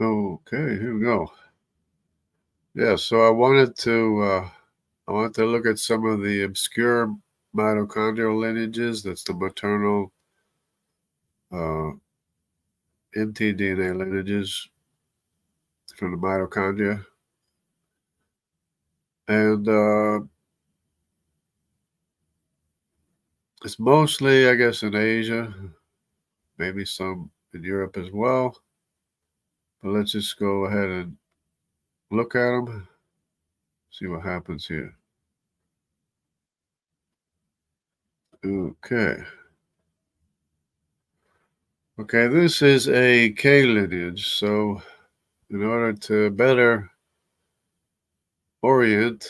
Okay, here we go. Yeah, so I wanted to look at some of the obscure mitochondrial lineages. That's the maternal uh, MtDNA lineages from the mitochondria, and it's mostly, I guess, in Asia, maybe some in Europe as well. But let's just go ahead and look at them, see what happens here. Okay. Okay, this is a K lineage. So, in order to better orient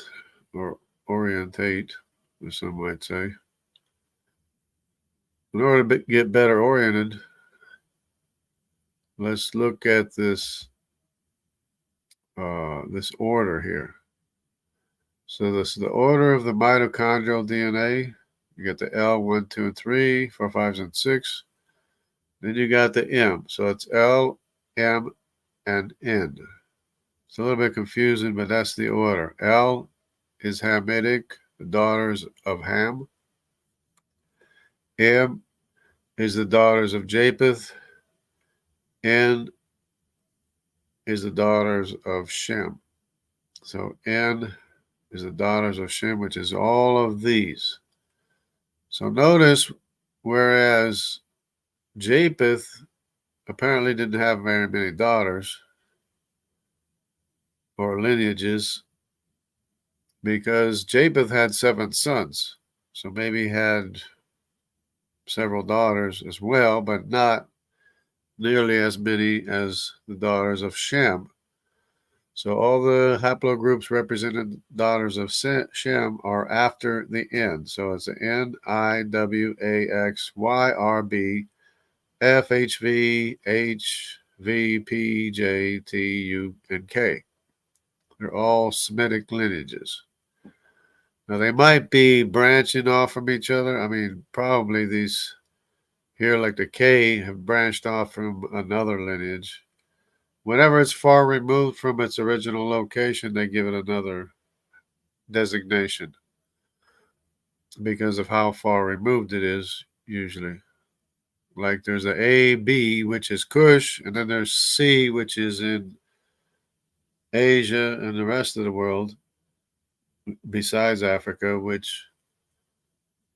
or orientate, as some might say, in order to get better oriented, let's look at this order here. So this is the order of the mitochondrial DNA. You get the L, 1, 2, and 3, 4, 5, and 6. Then you got the M. So it's L, M, and N. It's a little bit confusing, but that's the order. L is Hamitic, the daughters of Ham. M is the daughters of Japheth. N is the daughters of Shem. So N is the daughters of Shem, which is all of these. So notice, whereas Japheth apparently didn't have very many daughters or lineages, because Japheth had 7 sons. So maybe he had several daughters as well, but not nearly as many as the daughters of Shem. So all the haplogroups represented daughters of Shem are after the N. So it's the N, I, W, A, X, Y, R, B, F, H, V, H, V, P, J, T, U, and K. They're all Semitic lineages. Now they might be branching off from each other. I mean, probably these here, like the K, have branched off from another lineage. Whenever it's far removed from its original location, they give it another designation because of how far removed it is, usually. Like there's a B, which is Kush, and then there's C, which is in Asia and the rest of the world, besides Africa, which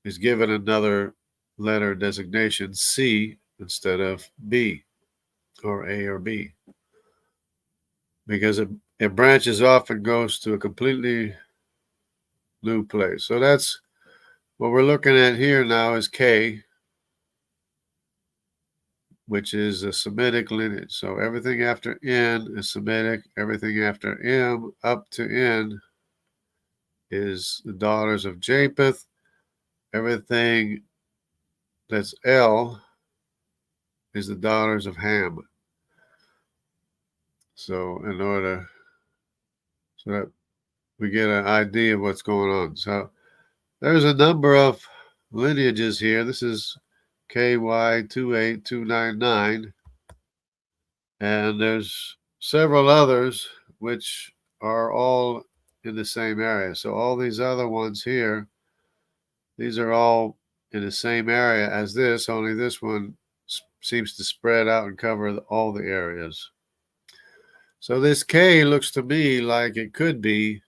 is given another letter designation, C, instead of B or A or B, because it branches off and goes to a completely new place. So that's what we're looking at here now is K, which is a Semitic lineage. So everything after N is Semitic. Everything after M up to N is the daughters of Japheth. Everything that's L is the daughters of Ham. So in order so that we get an idea of what's going on. So there's a number of lineages here. This is KY28299. And there's several others which are all in the same area. So all these other ones here, these are all in the same area as this, only this one seems to spread out and cover all the areas. So this K looks to me like it could be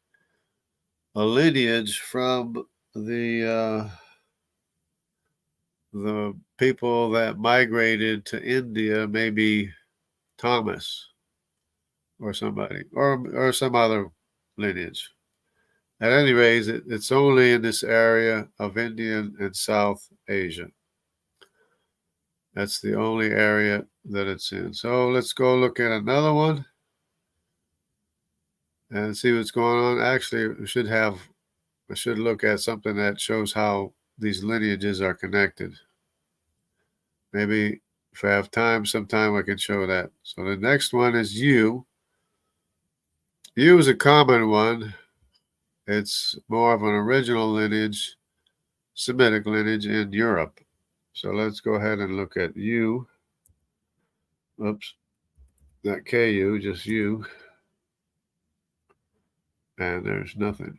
a lineage from the people that migrated to India, maybe Thomas or somebody, or some other lineage. At any rate, it's only in this area of Indian and South Asia. That's the only area that it's in. So let's go look at another one and see what's going on. Actually, I should look at something that shows how these lineages are connected. Maybe if I have time, sometime I can show that. So the next one is U. U is a common one. It's more of an original lineage, Semitic lineage in Europe. So let's go ahead and look at U. Oops. that KU, just U, and there's nothing.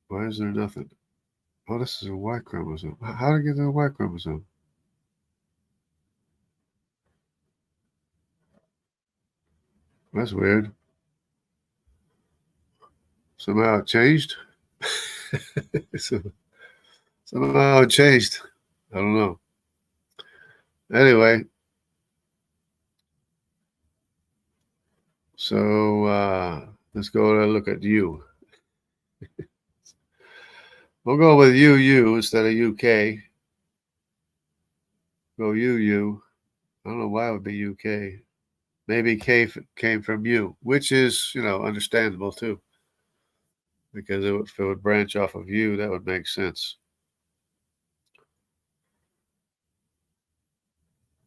Why is there nothing? Oh, this is a Y chromosome. How did I get to the Y chromosome? That's weird. Somehow it changed. So, somehow it changed. I don't know. Anyway, so let's go and look at U. We'll go with UU instead of UK. Go UU. I don't know why it would be UK. Maybe K came from U, which is, understandable too. Because if it would branch off of U, that would make sense.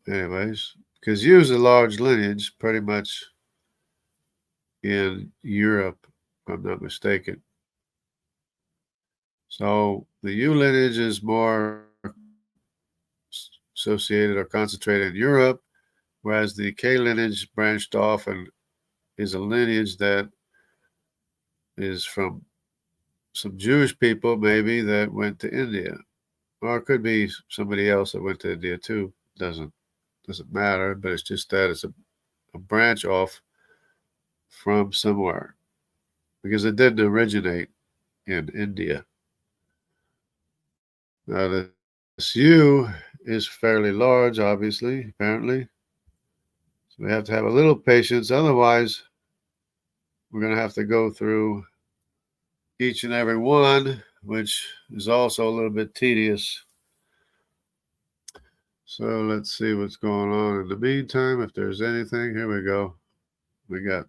Anyways, because U is a large lineage, pretty much in Europe, if I'm not mistaken. So the U lineage is more associated or concentrated in Europe, whereas the K lineage branched off and is a lineage that is from some Jewish people, maybe, that went to India. Or it could be somebody else that went to India too. Doesn't matter, but it's just that it's a branch off from somewhere because it didn't originate in India. Now, this U is fairly large, obviously, apparently. So we have to have a little patience. Otherwise, we're going to have to go through each and every one, which is also a little bit tedious. So let's see what's going on in the meantime. If there's anything, here we go. We got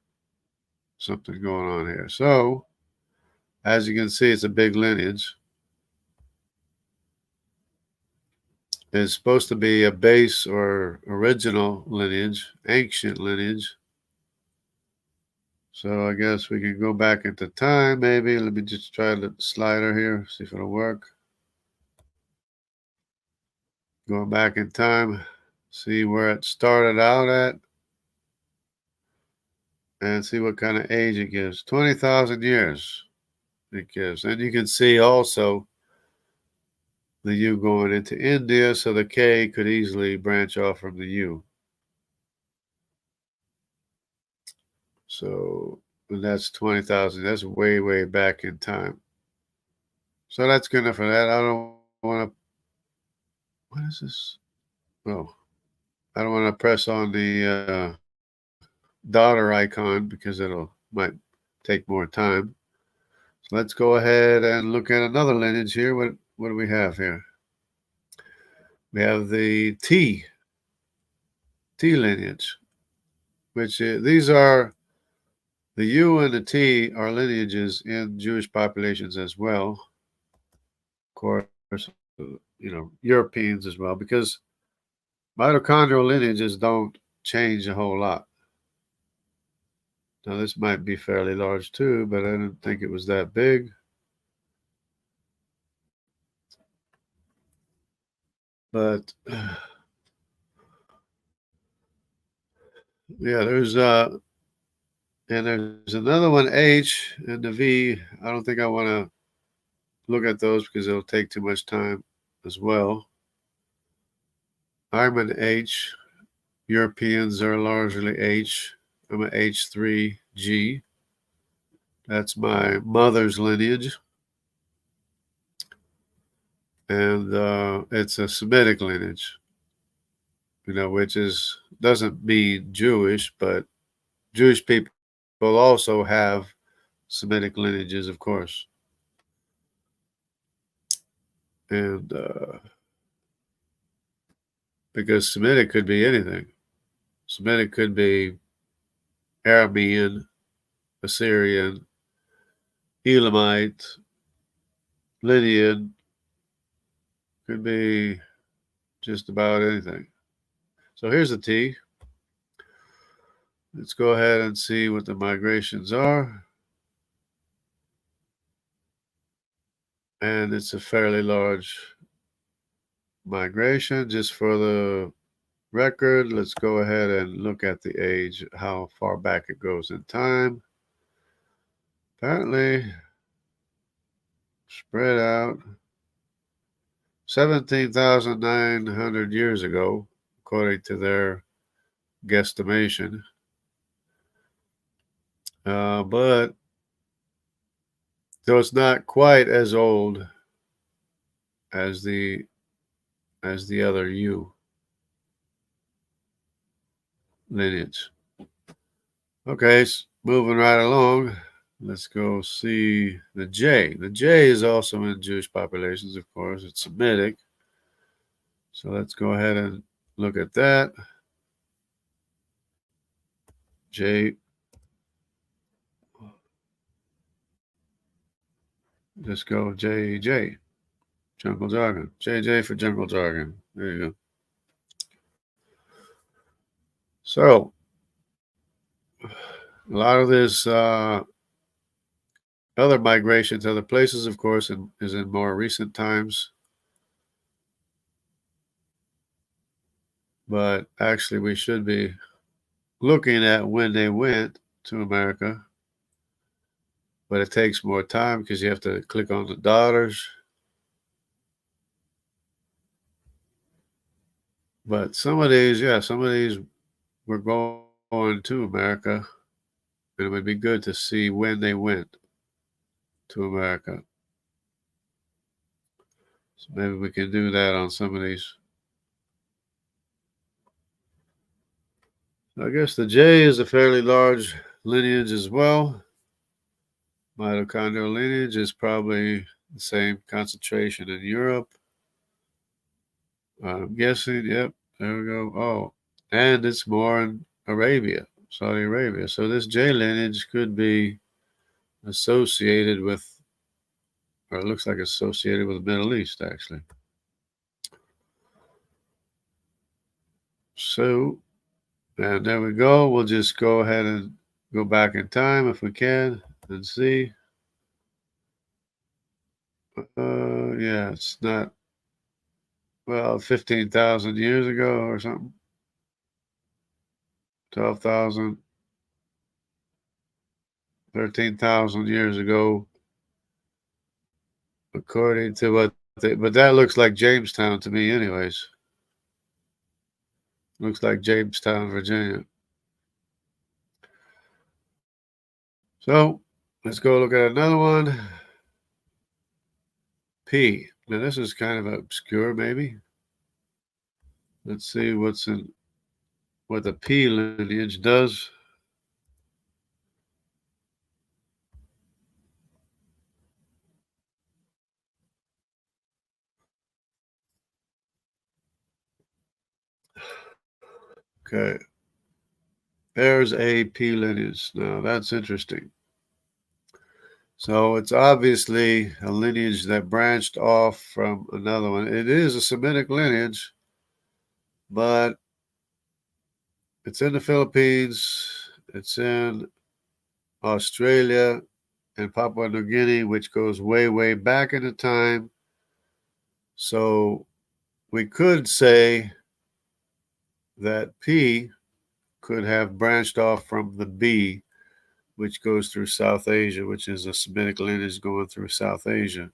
something going on here. So, as you can see, it's a big lineage. It's supposed to be a base or original lineage, ancient lineage. So I guess we can go back into time, maybe. Let me just try the slider here, see if it'll work. Going back in time, see where it started out at, and see what kind of age it gives. 20,000 years it gives. And you can see also the U going into India, so the K could easily branch off from the U. So that's 20,000. That's way, way back in time. So that's good enough for that. I don't want to. What is this? Oh, I don't want to press on the daughter icon because might take more time. So let's go ahead and look at another lineage here. What do we have here? We have the T lineage, which these are the U and the T are lineages in Jewish populations as well. Of course, Europeans as well, because mitochondrial lineages don't change a whole lot. Now, this might be fairly large too, but I didn't think it was that big. But yeah, there's another one, H, and the V. I don't think I want to look at those because it'll take too much time as well. I'm an H. Europeans are largely H. I'm an H3G. That's my mother's lineage. And it's a Semitic lineage, which doesn't mean Jewish, but Jewish people also have Semitic lineages, of course. And because Semitic could be anything. Semitic could be Aramean, Assyrian, Elamite, Lydian, could be just about anything. So here's the T. Let's go ahead and see what the migrations are. And it's a fairly large migration just for the record. Let's go ahead and look at the age, how far back it goes in time. Apparently, spread out 17,900 years ago, according to their guesstimation. But though it's not quite as old as the other U lineage. Okay, moving right along. Let's go see the J. The J is also in Jewish populations, of course. It's Semitic. So let's go ahead and look at that. J. Just go JJ. Jungle Jargon. JJ for Jungle Jargon. There you go. So, a lot of this other migration to other places, of course, is in more recent times. But actually, we should be looking at when they went to America. But it takes more time because you have to click on the daughters. But some of these were going to America. And it would be good to see when they went to America. So maybe we can do that on some of these. I guess the J is a fairly large lineage as well. Mitochondrial lineage is probably the same concentration in Europe. I'm guessing, yep, there we go. Oh, and it's more in Arabia, Saudi Arabia. So this J lineage could be associated with, or it looks like associated with the Middle East, actually. So, and there we go. We'll just go ahead and go back in time if we can and see. Yeah, it's not, well, 15,000 years ago or something. 12,000, 13,000 years ago, according to what but that looks like Jamestown to me, anyways. Looks like Jamestown, Virginia. So let's go look at another one. P. Now this is kind of obscure, maybe. Let's see what the P lineage does. Okay. There's a P lineage. Now that's interesting. So it's obviously a lineage that branched off from another one. It is a Semitic lineage, but it's in the Philippines, it's in Australia and Papua New Guinea, which goes way, way back in the time. So we could say that P could have branched off from the B, which goes through South Asia, which is a Semitic lineage going through South Asia.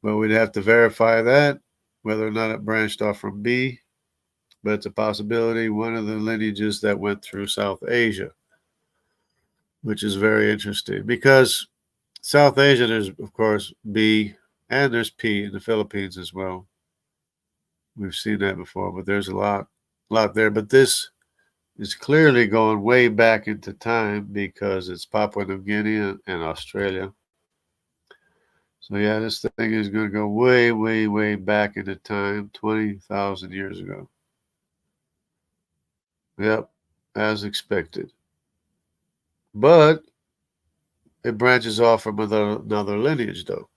But we'd have to verify that, whether or not it branched off from B, but it's a possibility, one of the lineages that went through South Asia, which is very interesting because South Asia, there's, of course, B, and there's P in the Philippines as well. We've seen that before, but there's a lot there. But this is clearly going way back into time because it's Papua New Guinea and Australia. So yeah, this thing is going to go way, way, way back into time, 20,000 years ago. Yep, as expected. But it branches off from another lineage, though.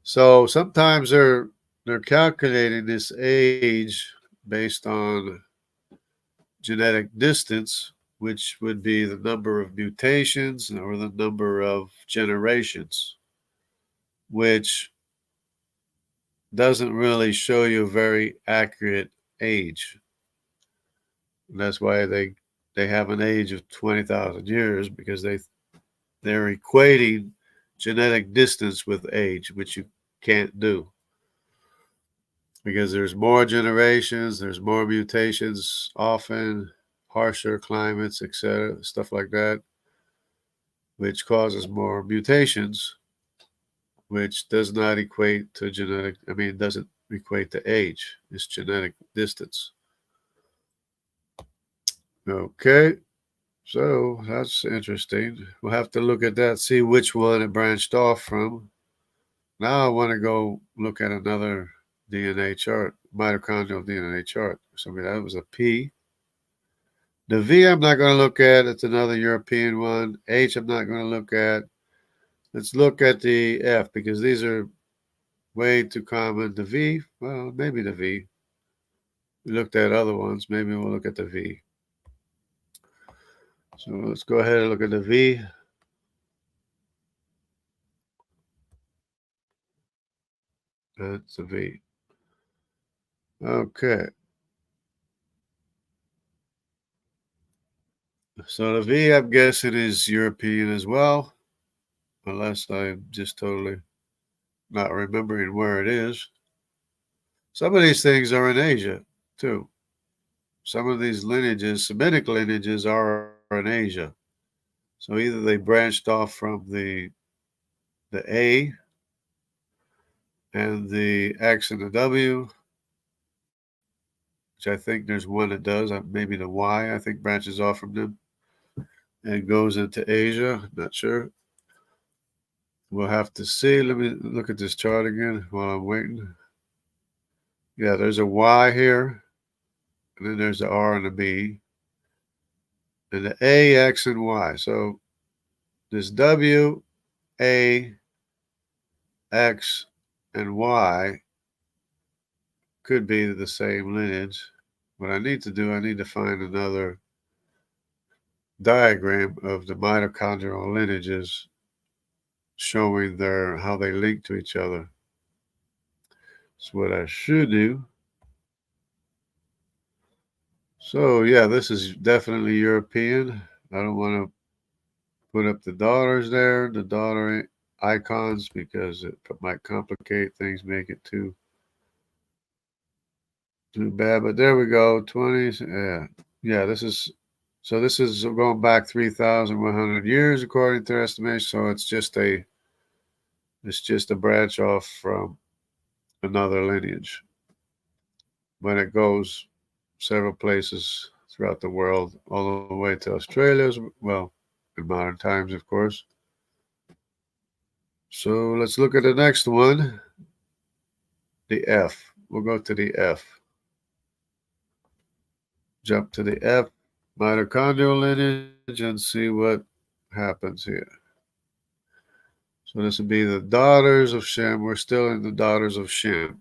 So sometimes they're calculating this age based on genetic distance, which would be the number of mutations or the number of generations, which doesn't really show you a very accurate age. And that's why they have an age of 20,000 years, because they're equating genetic distance with age, which you can't do, because there's more generations, there's more mutations, often harsher climates, etc., stuff like that, which causes more mutations, which does not equate to genetic, it doesn't equate to age. It's genetic distance. Okay, so that's interesting. We'll have to look at that, see which one it branched off from. Now I want to go look at another DNA chart, mitochondrial DNA chart. So that was a P. The V I'm not going to look at. It's another European one. H I'm not going to look at. Let's look at the F, because these are way too common. The V, well, maybe the V. We looked at other ones. Maybe we'll look at the V. So let's go ahead and look at the V. That's the V. Okay. So the V, I'm guessing, is European as well, unless I'm just totally not remembering where it is. Some of these things are in Asia, too. Some of these lineages, Semitic lineages, are in Asia. So either they branched off from the A and the X and the W, which I think there's one that does. Maybe the Y, I think, branches off from them and goes into Asia. I'm not sure. We'll have to see. Let me look at this chart again while I'm waiting. Yeah, there's a Y here, and then there's the R and the B, and the A, X, and Y. So this W, A, X, and Y could be the same lineage. What I need to do, I need to find another diagram of the mitochondrial lineages showing how they link to each other. That's what I should do. So yeah, this is definitely European. I don't want to put up the daughters there, the daughter icons, because it might complicate things, make it too bad. But there we go, 20s. Yeah. This is going back 3,100 years according to their estimation. So it's just a branch off from another lineage. When it goes several places throughout the world, all the way to Australia, well, in modern times, of course. So let's look at the next one, the F. We'll go to the F. Jump to the F, mitochondrial lineage, and see what happens here. So this would be the daughters of Shem. We're still in the daughters of Shem.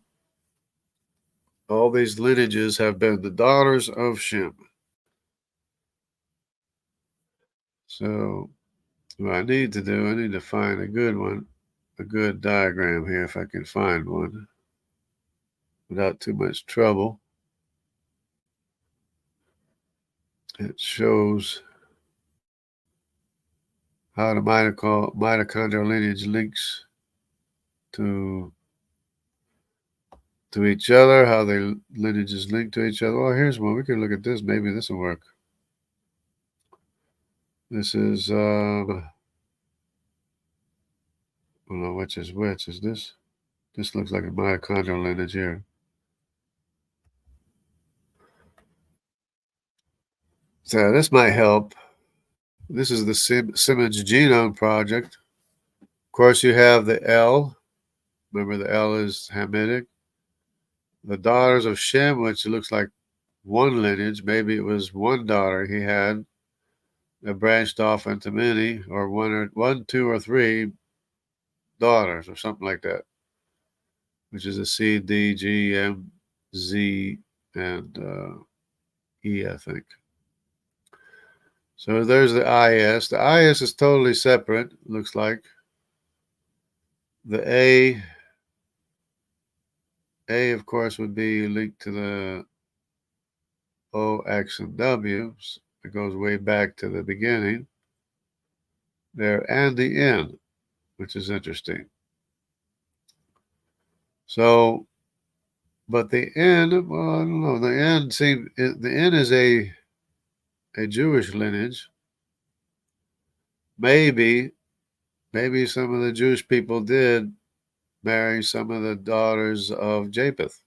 All these lineages have been the daughters of Shem. So what I need to find a good one, a good diagram here, if I can find one without too much trouble. It shows how the mitochondrial lineage links to each other, how the lineages link to each other. Well, here's one. We can look at this. Maybe this will work. This is, I don't know which is which. Is this? This looks like a mitochondrial lineage here. So this might help. This is the Simmons Genome Project. Of course, you have the L. Remember, the L is Hamitic. The daughters of Shem, which looks like one lineage. Maybe it was one daughter he had that branched off into many, or one, two, or three daughters, or something like that, which is a C, D, G, M, Z, and E, I think. So there's the IS. The IS is totally separate, looks like. The A A, of course, would be linked to the O, X, and W. It goes way back to the beginning there, and the N, which is interesting. So, but the N, well, I don't know. The N is a Jewish lineage. Maybe some of the Jewish people did marry some of the daughters of Japheth,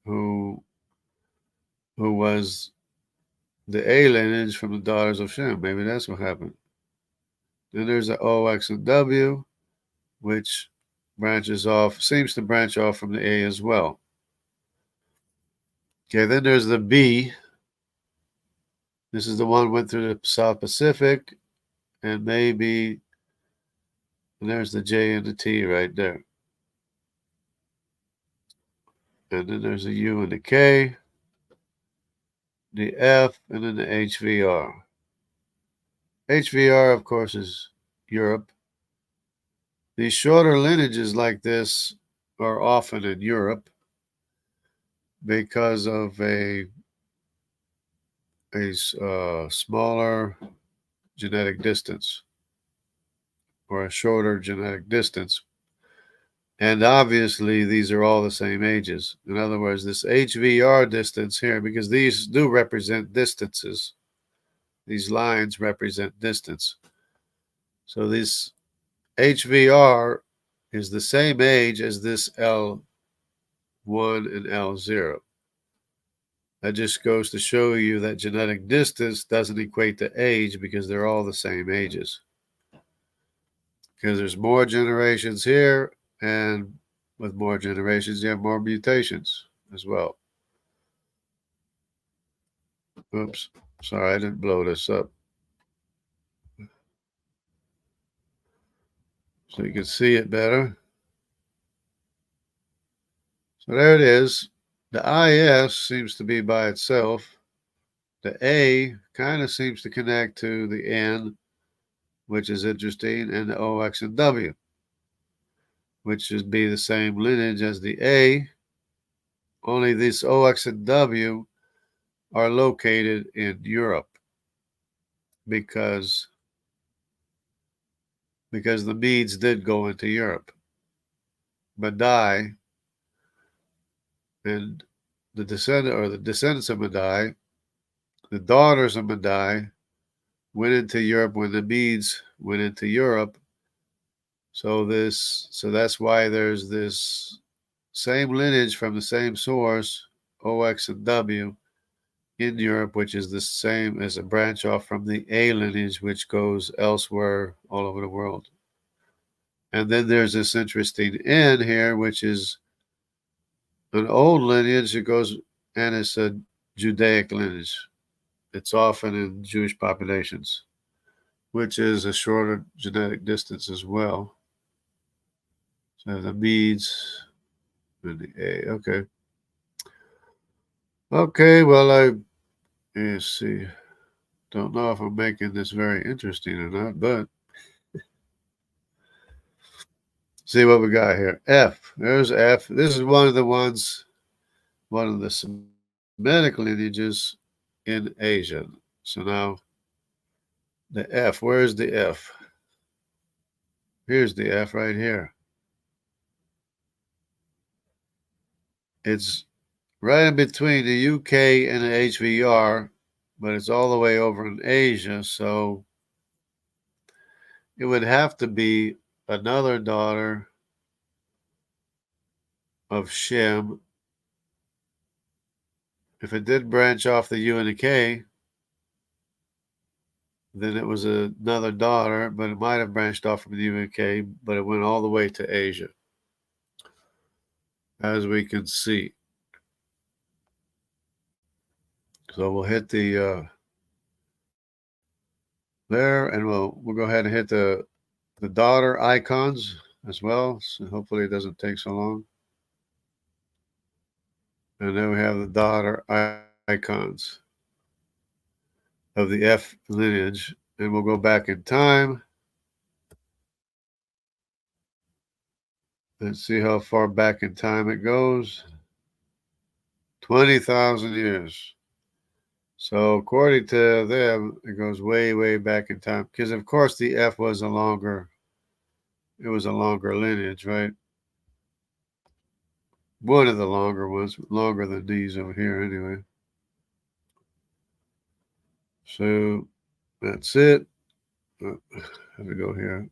who was the A lineage from the daughters of Shem. Maybe that's what happened. Then there's the O, X, and W, which seems to branch off from the A as well. Okay, then there's the B. This is the one went through the South Pacific, and there's the J and the T right there. And then there's the U and the K, the F, and then the HVR. HVR, of course, is Europe. These shorter lineages like this are often in Europe because of a smaller genetic distance or a shorter genetic distance. And obviously, these are all the same ages. In other words, this HVR distance here, because these do represent distances, these lines represent distance. So this HVR is the same age as this L1 and L0. That just goes to show you that genetic distance doesn't equate to age because they're all the same ages. Because there's more generations here, and with more generations, you have more mutations as well. Oops, sorry, I didn't blow this up. So you can see it better. So there it is. The IS seems to be by itself. The A kind of seems to connect to the N, which is interesting, and the O, X, and W, which should be the same lineage as the A, only these O, X, and W are located in Europe because the Medes did go into Europe. Madai and the descendants of Madai, the daughters of Madai, went into Europe when the Medes went into Europe. So that's why there's this same lineage from the same source, O, X, and W, in Europe, which is the same as a branch off from the A lineage, which goes elsewhere all over the world. And then there's this interesting N here, which is an old lineage. It goes, and it's a Judaic lineage. It's often in Jewish populations, which is a shorter genetic distance as well. So the Medes and the A. Okay. Okay, well, let's see. Don't know if I'm making this very interesting or not, but see what we got here. F. There's F. This is one of the Semitic lineages in Asia. So now the F. Where's the F? Here's the F right here. It's right in between the UK and the HVR, but it's all the way over in Asia. So it would have to be another daughter of Shem. If it did branch off the U and the K, then it was another daughter, but it might have branched off from the U and K, but it went all the way to Asia, as we can see. So we'll hit the there, and we'll go ahead and hit the daughter icons as well. So hopefully it doesn't take so long. And then we have the daughter icons of the F lineage. And we'll go back in time. Let's see how far back in time it goes. 20,000 years. So according to them, it goes way, way back in time. Because of course the F was a longer lineage, right? One of the longer ones, longer than these over here anyway. So that's it. How to go here?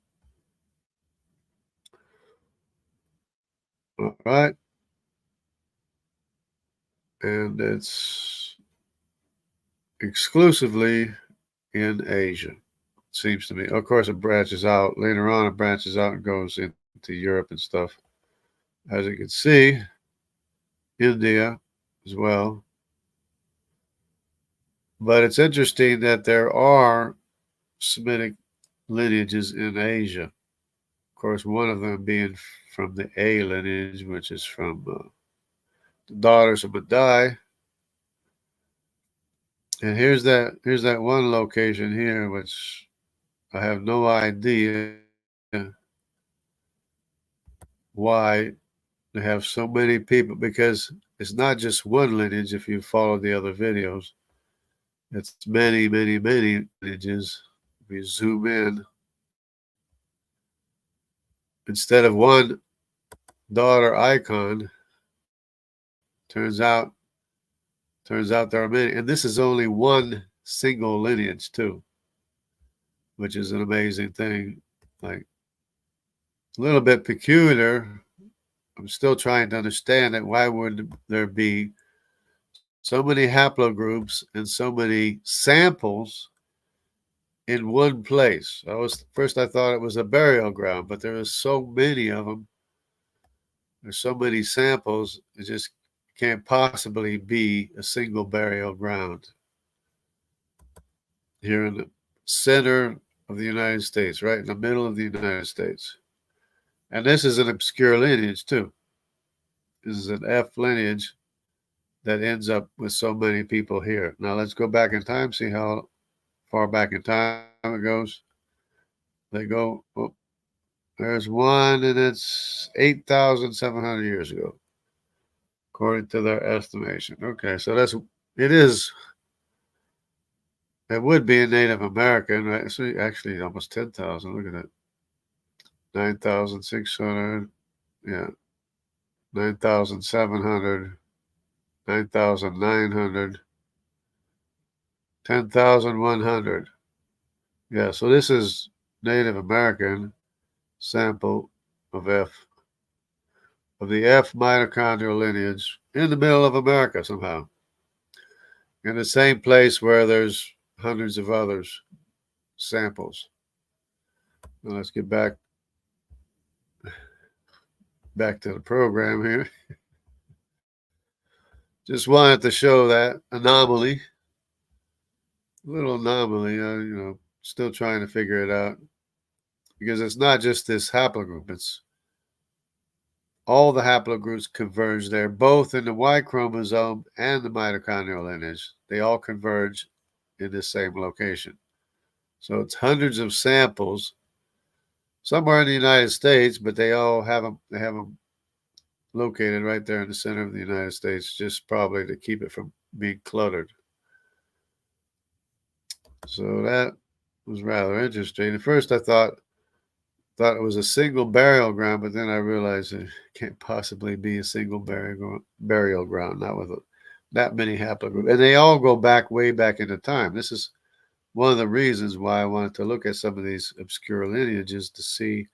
All right. And it's exclusively in Asia, seems to me. Of course, it branches out. Later on, it branches out and goes into Europe and stuff. As you can see, India as well. But it's interesting that there are Semitic lineages in Asia. Of course, one of them being from the A lineage, which is from the daughters of Madai. And here's that one location here, which I have no idea why they have so many people, because it's not just one lineage. If you follow the other videos, it's many, many, many lineages. If you zoom in, instead of one daughter icon, turns out there are many, and this is only one single lineage too, which is an amazing thing. Like, a little bit peculiar. I'm still trying to understand it. Why would there be so many haplogroups and so many samples in one place? First I thought it was a burial ground, but there are so many of them. There's so many samples. It just can't possibly be a single burial ground. Here in the center of the United States, right in the middle of the United States. And this is an obscure lineage too. This is an F lineage that ends up with so many people here. Now let's go back in time, see how far back in time it goes. They go, oh, there's one, and it's 8,700 years ago, according to their estimation. Okay, so it would be a Native American, right? So actually almost 10,000, look at that. 9,600, yeah, 9,700, 9,900, 10,100. Yeah, so this is Native American sample of the F mitochondrial lineage in the middle of America somehow, in the same place where there's hundreds of others samples. Now let's get back to the program here. Just wanted to show that anomaly, little anomaly. Still trying to figure it out, because it's not just this haplogroup. It's all the haplogroups converge there, both in the Y chromosome and the mitochondrial lineage. They all converge in the same location. So it's hundreds of samples somewhere in the United States, but they have them located right there in the center of the United States, just probably to keep it from being cluttered. So that was rather interesting. At first I thought it was a single burial ground, but then I realized it can't possibly be a single burial ground, not with that many haplogroups. And they all go way back into time. This is one of the reasons why I wanted to look at some of these obscure lineages, to see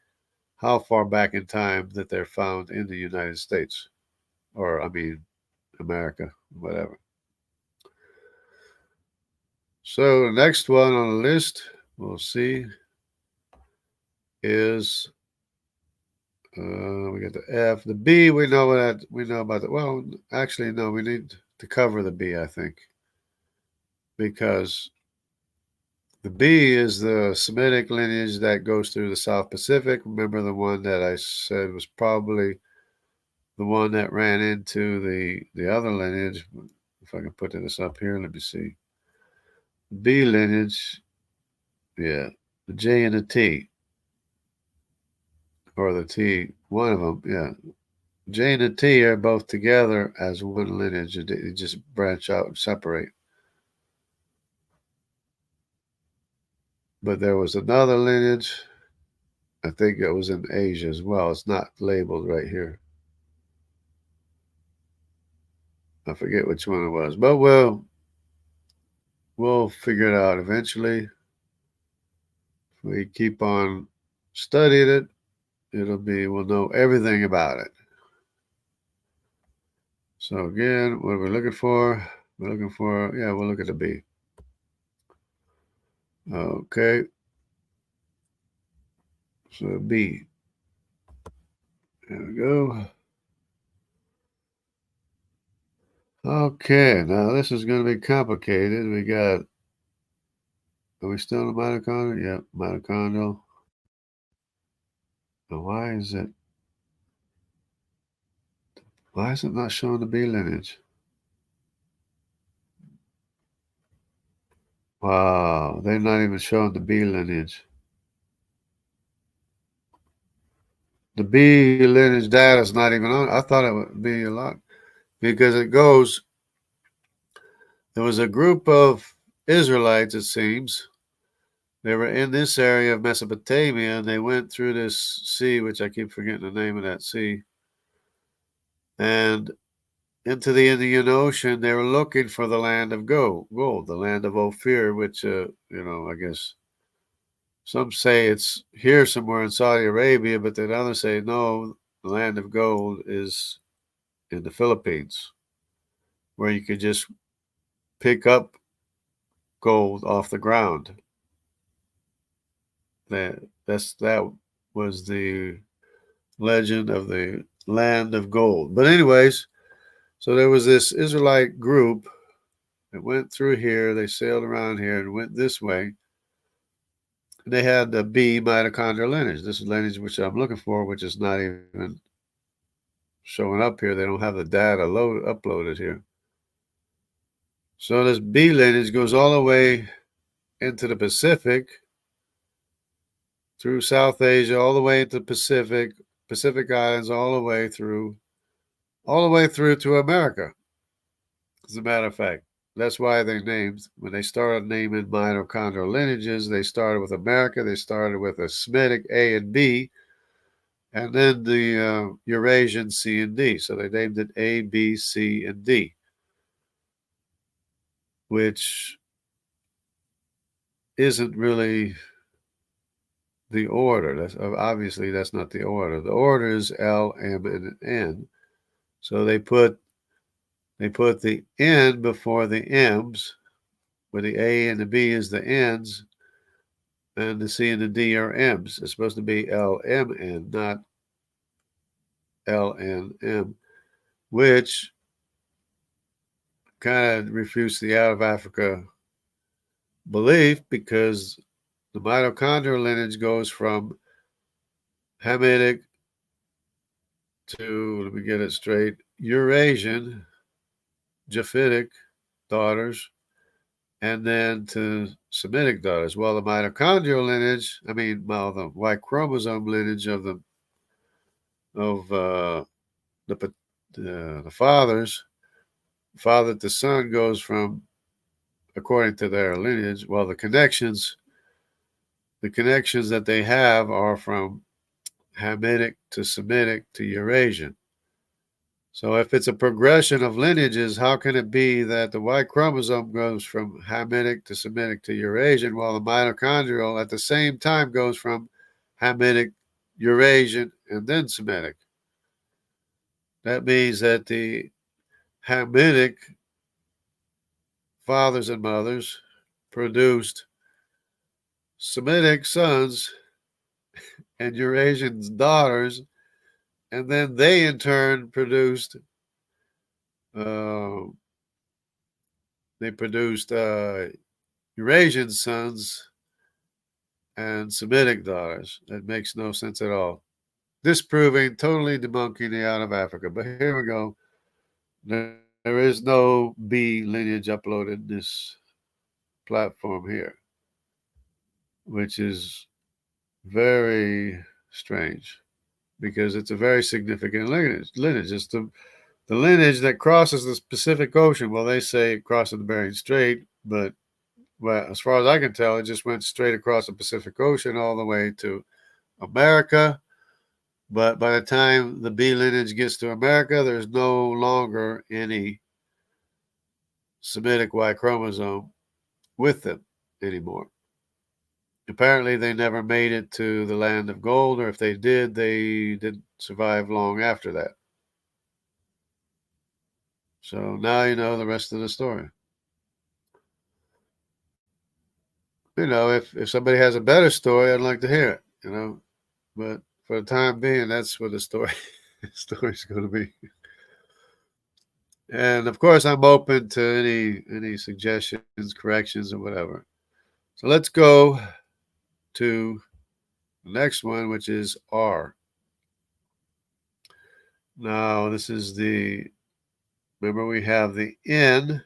how far back in time that they're found in the United States, or I mean, America, whatever. So the next one on the list we'll see is we got the F. The B, we know about that. Well, actually, no, we need to cover the B, I think, because the B is the Semitic lineage that goes through the South Pacific. Remember the one that I said was probably the one that ran into the other lineage. If I can put this up here, let me see. B lineage, yeah, the J and the T. or the T, one of them, yeah. J and the T are both together as one lineage. They just branch out and separate. But there was another lineage. I think it was in Asia as well. It's not labeled right here. I forget which one it was, but we'll figure it out eventually. If we keep on studying it, we'll know everything about it. So again, what are we looking for? We'll look at the B. Okay. So B. There we go. Okay, now this is going to be complicated. Are we still in the mitochondria? Yep, mitochondrial. Now why is it not showing the B lineage? Wow, they're not even showing the B lineage. The B lineage data is not even on. I thought it would be a lot because there was a group of Israelites, it seems. They were in this area of Mesopotamia and they went through this sea, which I keep forgetting the name of that sea, and into the Indian Ocean. They were looking for the land of gold, the land of Ophir, which, I guess some say it's here somewhere in Saudi Arabia, but then others say no, the land of gold is in the Philippines, where you could just pick up gold off the ground. That was the legend of the land of gold. But anyways, so there was this Israelite group that went through here. They sailed around here and went this way. They had the B mitochondrial lineage. This is lineage which I'm looking for, which is not even showing up here. They don't have the data uploaded here. So this B lineage goes all the way into the Pacific, through South Asia, all the way into the Pacific Islands, all the way through to America. As a matter of fact, that's why when they started naming mitochondrial lineages, they started with America. They started with a Semitic A and B, and then the Eurasian C and D. So they named it A, B, C, and D, which isn't really the order. Obviously that's not the order. The order is L, M, and N. So they put the N before the M's, where the A and the B is the N's, and the C and the D are M's. It's supposed to be L, M, N, not L, N, M, which kind of refutes the out of Africa belief, because the mitochondrial lineage goes from Hamitic to, let me get it straight, Eurasian, Japhetic daughters, and then to Semitic daughters. Well, the mitochondrial lineage, the Y chromosome lineage of the fathers, father to son, goes from, according to their lineage, well, the connections that they have are from Hamitic to Semitic to Eurasian. So if it's a progression of lineages, how can it be that the Y chromosome goes from Hamitic to Semitic to Eurasian, while the mitochondrial at the same time goes from Hamitic, Eurasian, and then Semitic? That means that the Hamitic fathers and mothers produced Semitic sons and Eurasian daughters, and then they in turn produced Eurasian sons and Semitic daughters. That makes no sense at all. Disproving, totally debunking the out of Africa. But here we go. There is no B lineage uploaded in this platform here, which is very strange. because it's a very significant lineage. It's the lineage that crosses the Pacific Ocean. Well, they say it crosses the Bering Strait, but well, as far as I can tell, it just went straight across the Pacific Ocean all the way to America. But by the time the B lineage gets to America, there's no longer any Semitic Y chromosome with them anymore. Apparently, they never made it to the land of gold, or if they did, they didn't survive long after that. So now you know the rest of the story. If somebody has a better story, I'd like to hear it. But for the time being, that's what the story's going to be. And of course, I'm open to any suggestions, corrections, or whatever. So let's go to the next one, which is R. Now, this is remember we have the N.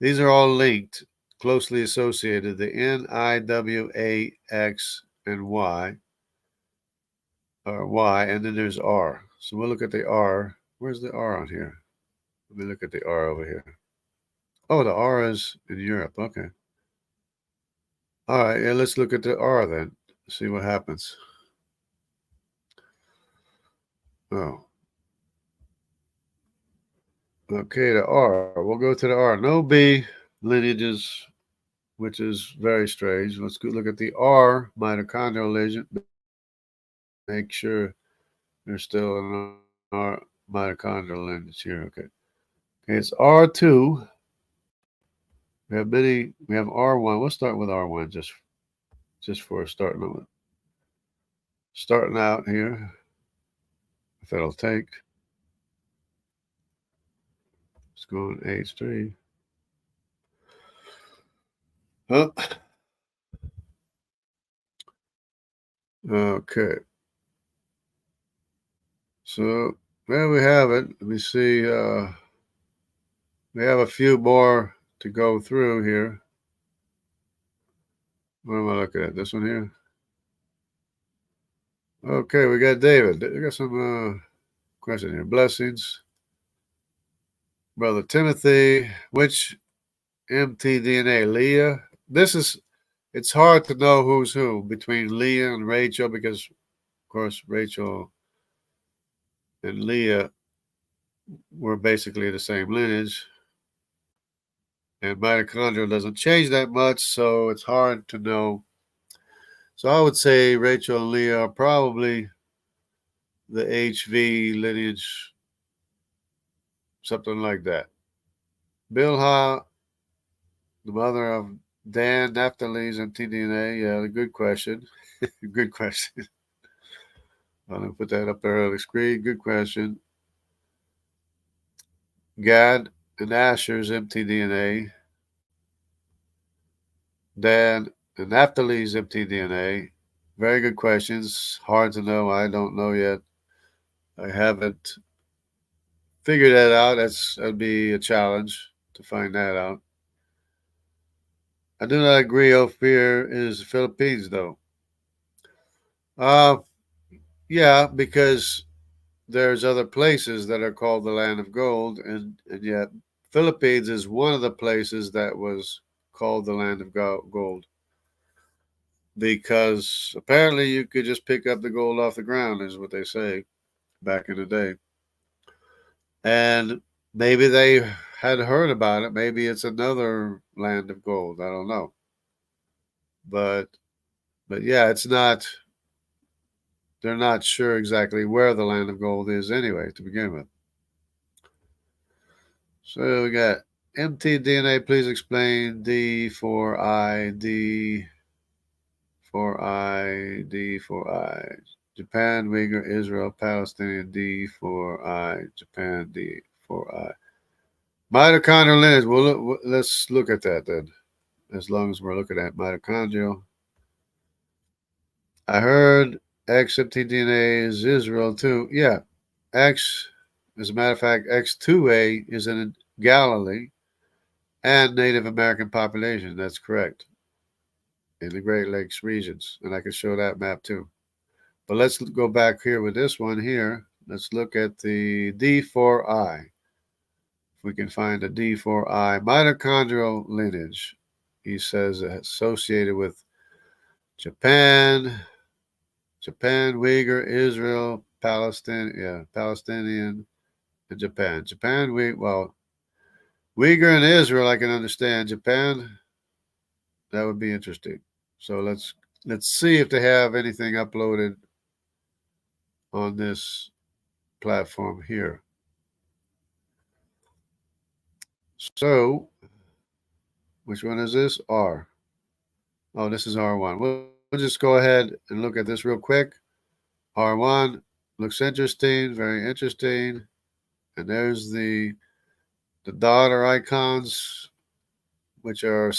These are all linked, closely associated. The N, I, W, A, X, and Y. Or Y, and then there's R. So we'll look at the R. Where's the R on here? Let me look at the R over here. Oh, the R is in Europe. Okay. All right. Yeah, let's look at the R then. See what happens. Oh. Okay, the R. We'll go to the R. No B lineages, which is very strange. Let's go look at the R mitochondrial lineage. Make sure there's still an R mitochondrial lineage here. Okay. Okay, it's R2. We have R1. We'll start with R1 just for starting out here. If it'll take. Let's go on H3. Oh. Okay. So there we have it. Let me see. We have a few more to go through here. What am I looking at? This one here? Okay, we got David. We got some question here. Blessings. Brother Timothy, which MtDNA? Leah? It's hard to know who's who between Leah and Rachel because, of course, Rachel and Leah were basically the same lineage. And mitochondrial doesn't change that much, so it's hard to know. So I would say Rachel and Leah are probably the HV lineage, something like that. Bilha, the mother of Dan, Naphtali's MtDNA. Yeah, good question. Good question. I'm going to put that up there on the screen. Good question. Gad and Asher's MtDNA. Dan and Naphtali's MtDNA. Very good questions. Hard to know. I don't know yet. I haven't figured that out. That'd be a challenge to find that out. I do not agree. Ophir is the Philippines, though. Yeah, because there's other places that are called the land of gold, and yet Philippines is one of the places that was called the land of gold. Because apparently you could just pick up the gold off the ground, is what they say back in the day. And maybe they had heard about it. Maybe it's another land of gold. I don't know. But yeah, it's not. They're not sure exactly where the land of gold is anyway to begin with. So we got MtDNA. Please explain D for I, D for I, D for I. Japan, Uyghur, Israel, Palestinian, D for I. Japan, D for I. Mitochondrial lineage. Well, let's look at that then. As long as we're looking at mitochondrial. I heard X MtDNA is Israel too. Yeah. X, as a matter of fact, X2A is in Galilee and Native American population. That's correct. In the Great Lakes regions. And I can show that map too. But let's go back here with this one here. Let's look at the D4I. If we can find a D4I mitochondrial lineage, he says associated with Japan, Uyghur, Israel, Palestinian, and Japan. Uyghur and Israel, I can understand. Japan, that would be interesting. So let's see if they have anything uploaded on this platform here. So, which one is this? R. Oh, this is R1. We'll just go ahead and look at this real quick. R1 looks interesting, very interesting. And there's the daughter icons, which are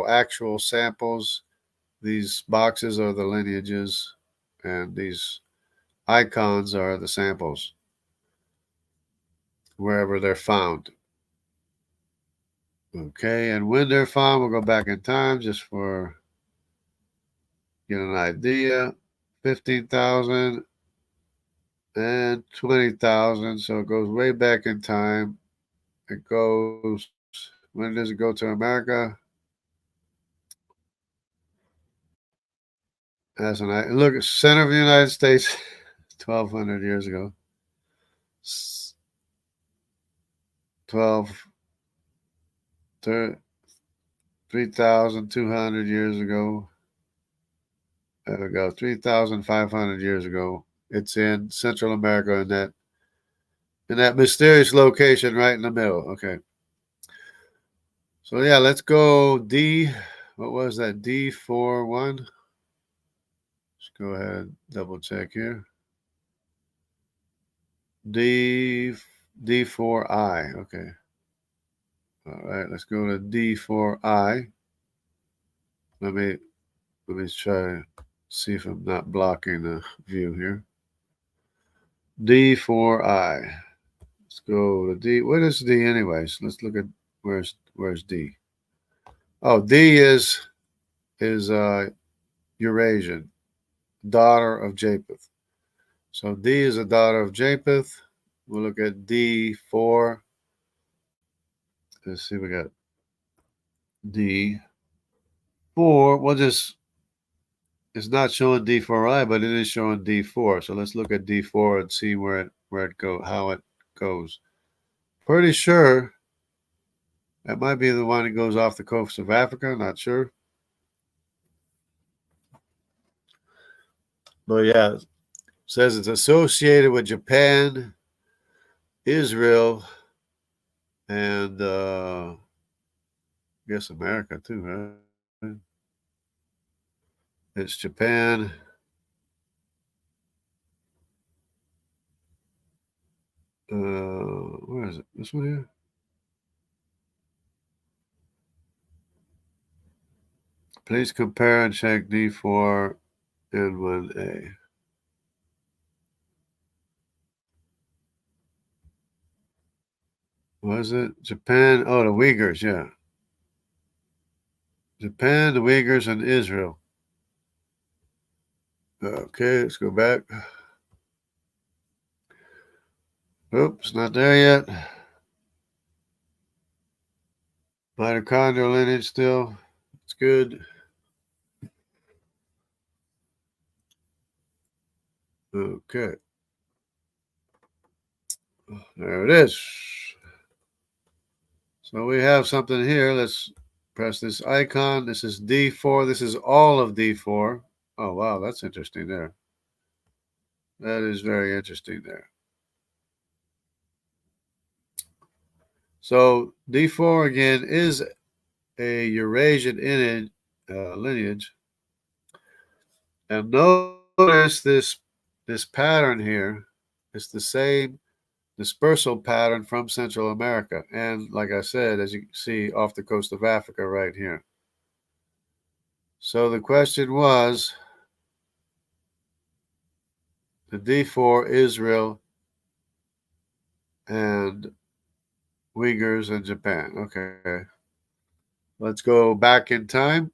actual samples. These boxes are the lineages, and these icons are the samples, wherever they're found. Okay, and when they're found, we'll go back in time just for get an idea. 15,000 and 20,000, so it goes way back in time. It goes, when does it go to America? As an look at center of the United States, 1,200 years ago. 12, 3,200 years ago. There we go, 3,500 years ago. It's in Central America in that mysterious location right in the middle. Okay. So yeah, let's go D. What was that? D41. Let's go ahead and double check here. D4I. Okay. All right, let's go to D4I. Let me try to see if I'm not blocking the view here. D4I. Let's go to D. What is D anyways? Let's look at where's D. Oh, D is Eurasian, daughter of Japheth. So D is a daughter of Japheth. We'll look at D4. Let's see, we got D4. It's not showing D4I, but it is showing D4. So let's look at D4 and see how it goes. Pretty sure that might be the one that goes off the coast of Africa. Not sure. But yeah, it says it's associated with Japan, Israel, and I guess America too, right? It's Japan. Where is it? This one here? Please compare and check D4 and 1A. Was it Japan? Oh, the Uyghurs, yeah. Japan, the Uyghurs, and Israel. Okay, let's go back. Oops, not there yet. Mitochondrial lineage still. It's good. Okay. There it is. So we have something here. Let's press this icon. This is D4. This is all of D4. Oh, wow. That's interesting there. That is very interesting there. So D4 again is a Eurasian lineage. And notice this pattern here. It's the same dispersal pattern from Central America. And like I said, as you can see, off the coast of Africa right here. So the question was, the D4, Israel, and Uyghurs and Japan. Okay. Let's go back in time.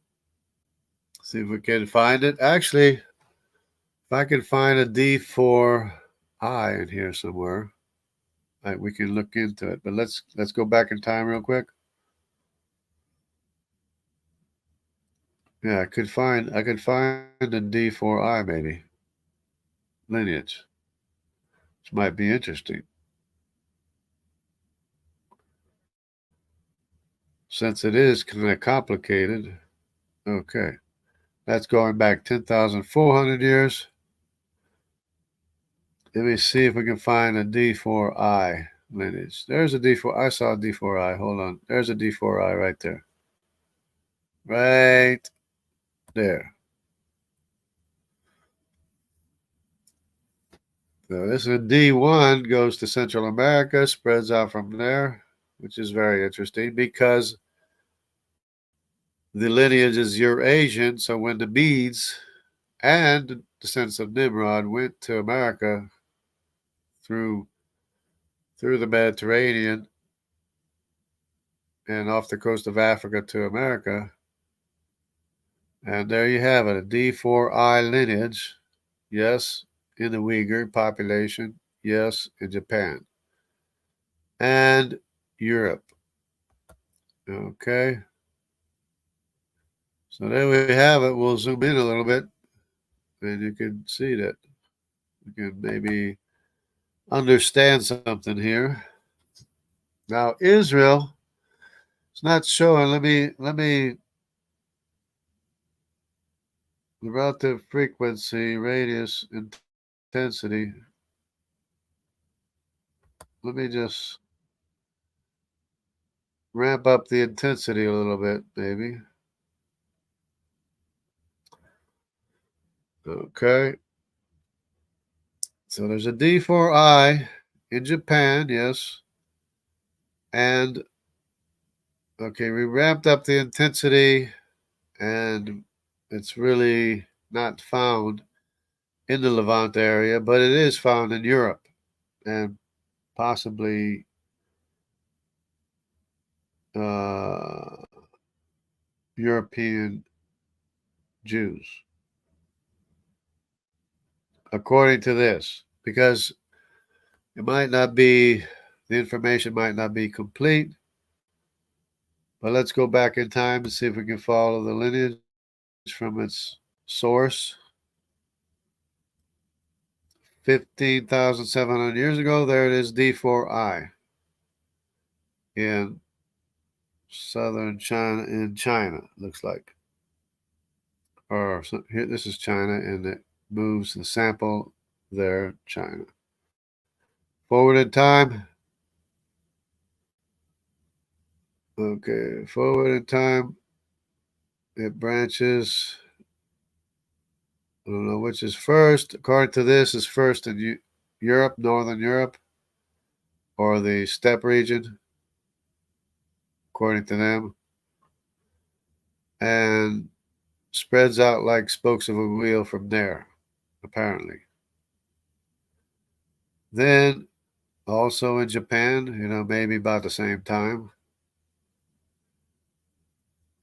See if we can find it. Actually, If I can find a D4I in here somewhere, we can look into it. But let's go back in time real quick. Yeah, I could find a D4I maybe lineage, which might be interesting. Since it is kind of complicated. Okay. That's going back 10,400 years. Let me see if we can find a D4I lineage. There's a D4. I saw a D4I. Hold on. There's a D4I right there. Right there. So this is a D1, goes to Central America, spreads out from there, which is very interesting because the lineage is Eurasian. So when the beads and descendants of Nimrod went to America through the Mediterranean and off the coast of Africa to America, and there you have it, a D4I lineage. Yes, in the Uyghur population. Yes, in Japan and Europe. Okay. So there we have it. We'll zoom in a little bit, and you can see that you can maybe understand something here. Now, Israel, it's not showing. Let me the relative frequency, radius, intensity. Let me just ramp up the intensity a little bit, maybe. Okay. So there's a D4I in Japan, yes. And, okay, we ramped up the intensity, and it's really not found in the Levant area, but it is found in Europe and possibly European Jews, according to this, because it might not be, the information might not be complete. But let's go back in time and see if we can follow the lineage from its source. 15,700 years ago, there it is, D4I in southern China, looks like. Or here, this is China, and it moves the sample there, China. Forward in time. Okay, forward in time, it branches. I don't know which is first. According to this, is first in Europe, Northern Europe, or the steppe region, according to them, and spreads out like spokes of a wheel from there, apparently. Then, also in Japan, maybe about the same time.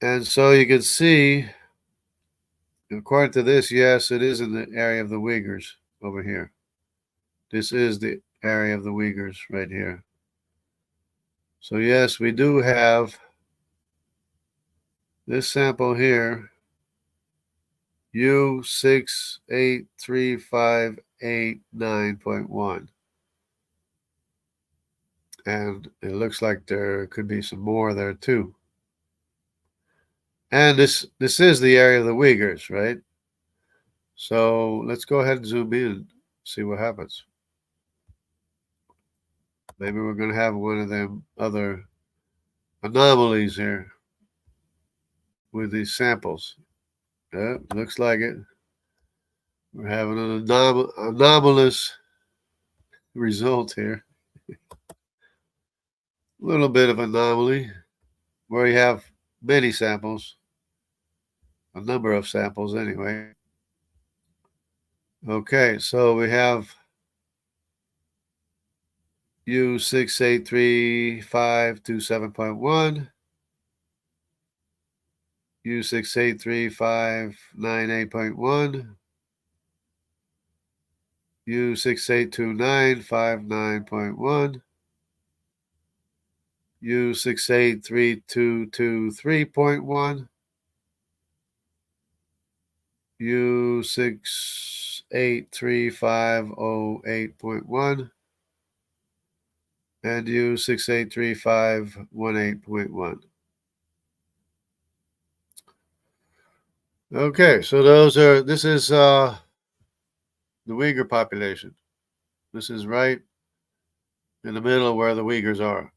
And so you can see, according to this, yes, it is in the area of the Uyghurs over here. This is the area of the Uyghurs right here. So yes, we do have this sample here, U68358.9.1. And it looks like there could be some more there too. And this is the area of the Uyghurs, right? So let's go ahead and zoom in and see what happens. Maybe we're going to have one of them other anomalies here with these samples. Yeah, looks like it. We're having an anomalous result here. A little bit of anomaly where you have many samples, a number of samples anyway. Okay, so we have U683.527.1, U683.598.1, U682959.1, U683223.1, U683508.1, and U683518.1. Okay, so this is the Uyghur population. This is right in the middle where the Uyghurs are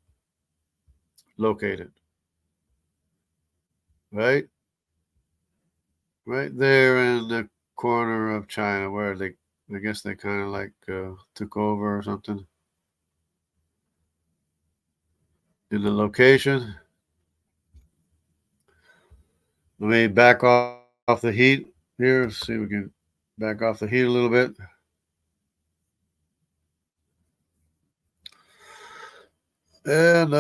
located. Right? Right there in the corner of China where I guess they kind of like took over or something. In the location. Let me back off the heat here. See if we can back off the heat a little bit. And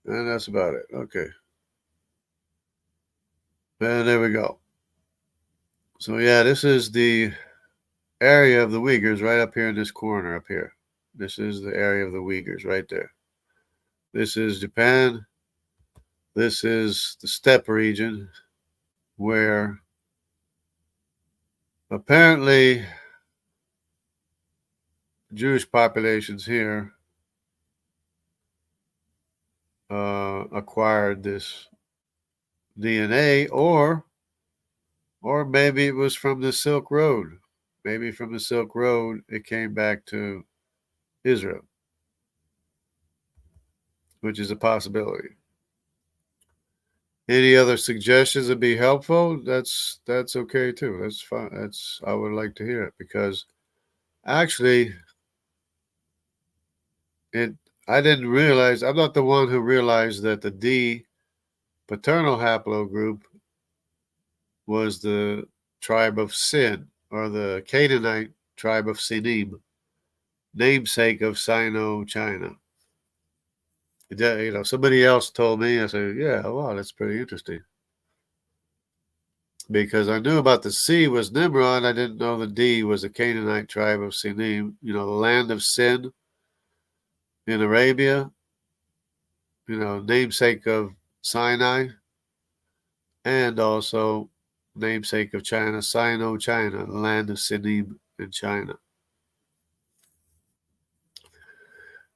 that's about it. Okay. And there we go. So yeah, this is the area of the Uyghurs right up here in this corner up here. This is the area of the Uyghurs right there. This is Japan. This is the steppe region where apparently Jewish populations here acquired this DNA, or maybe it was from the Silk Road. Maybe from the Silk Road it came back to Israel, which is a possibility. Any other suggestions would be helpful. That's okay too. That's fine. I would like to hear it, because actually I didn't realize, I'm not the one who realized that the D paternal haplogroup was the tribe of Sin, or the Canaanite tribe of Sinim, namesake of Sino-China. Somebody else told me. I said, yeah, wow, that's pretty interesting. Because I knew about the C was Nimrod. I didn't know the D was the Canaanite tribe of Sinim, the land of Sin in Arabia, namesake of Sinai, and also namesake of China, Sino-China, the land of Sinim in China.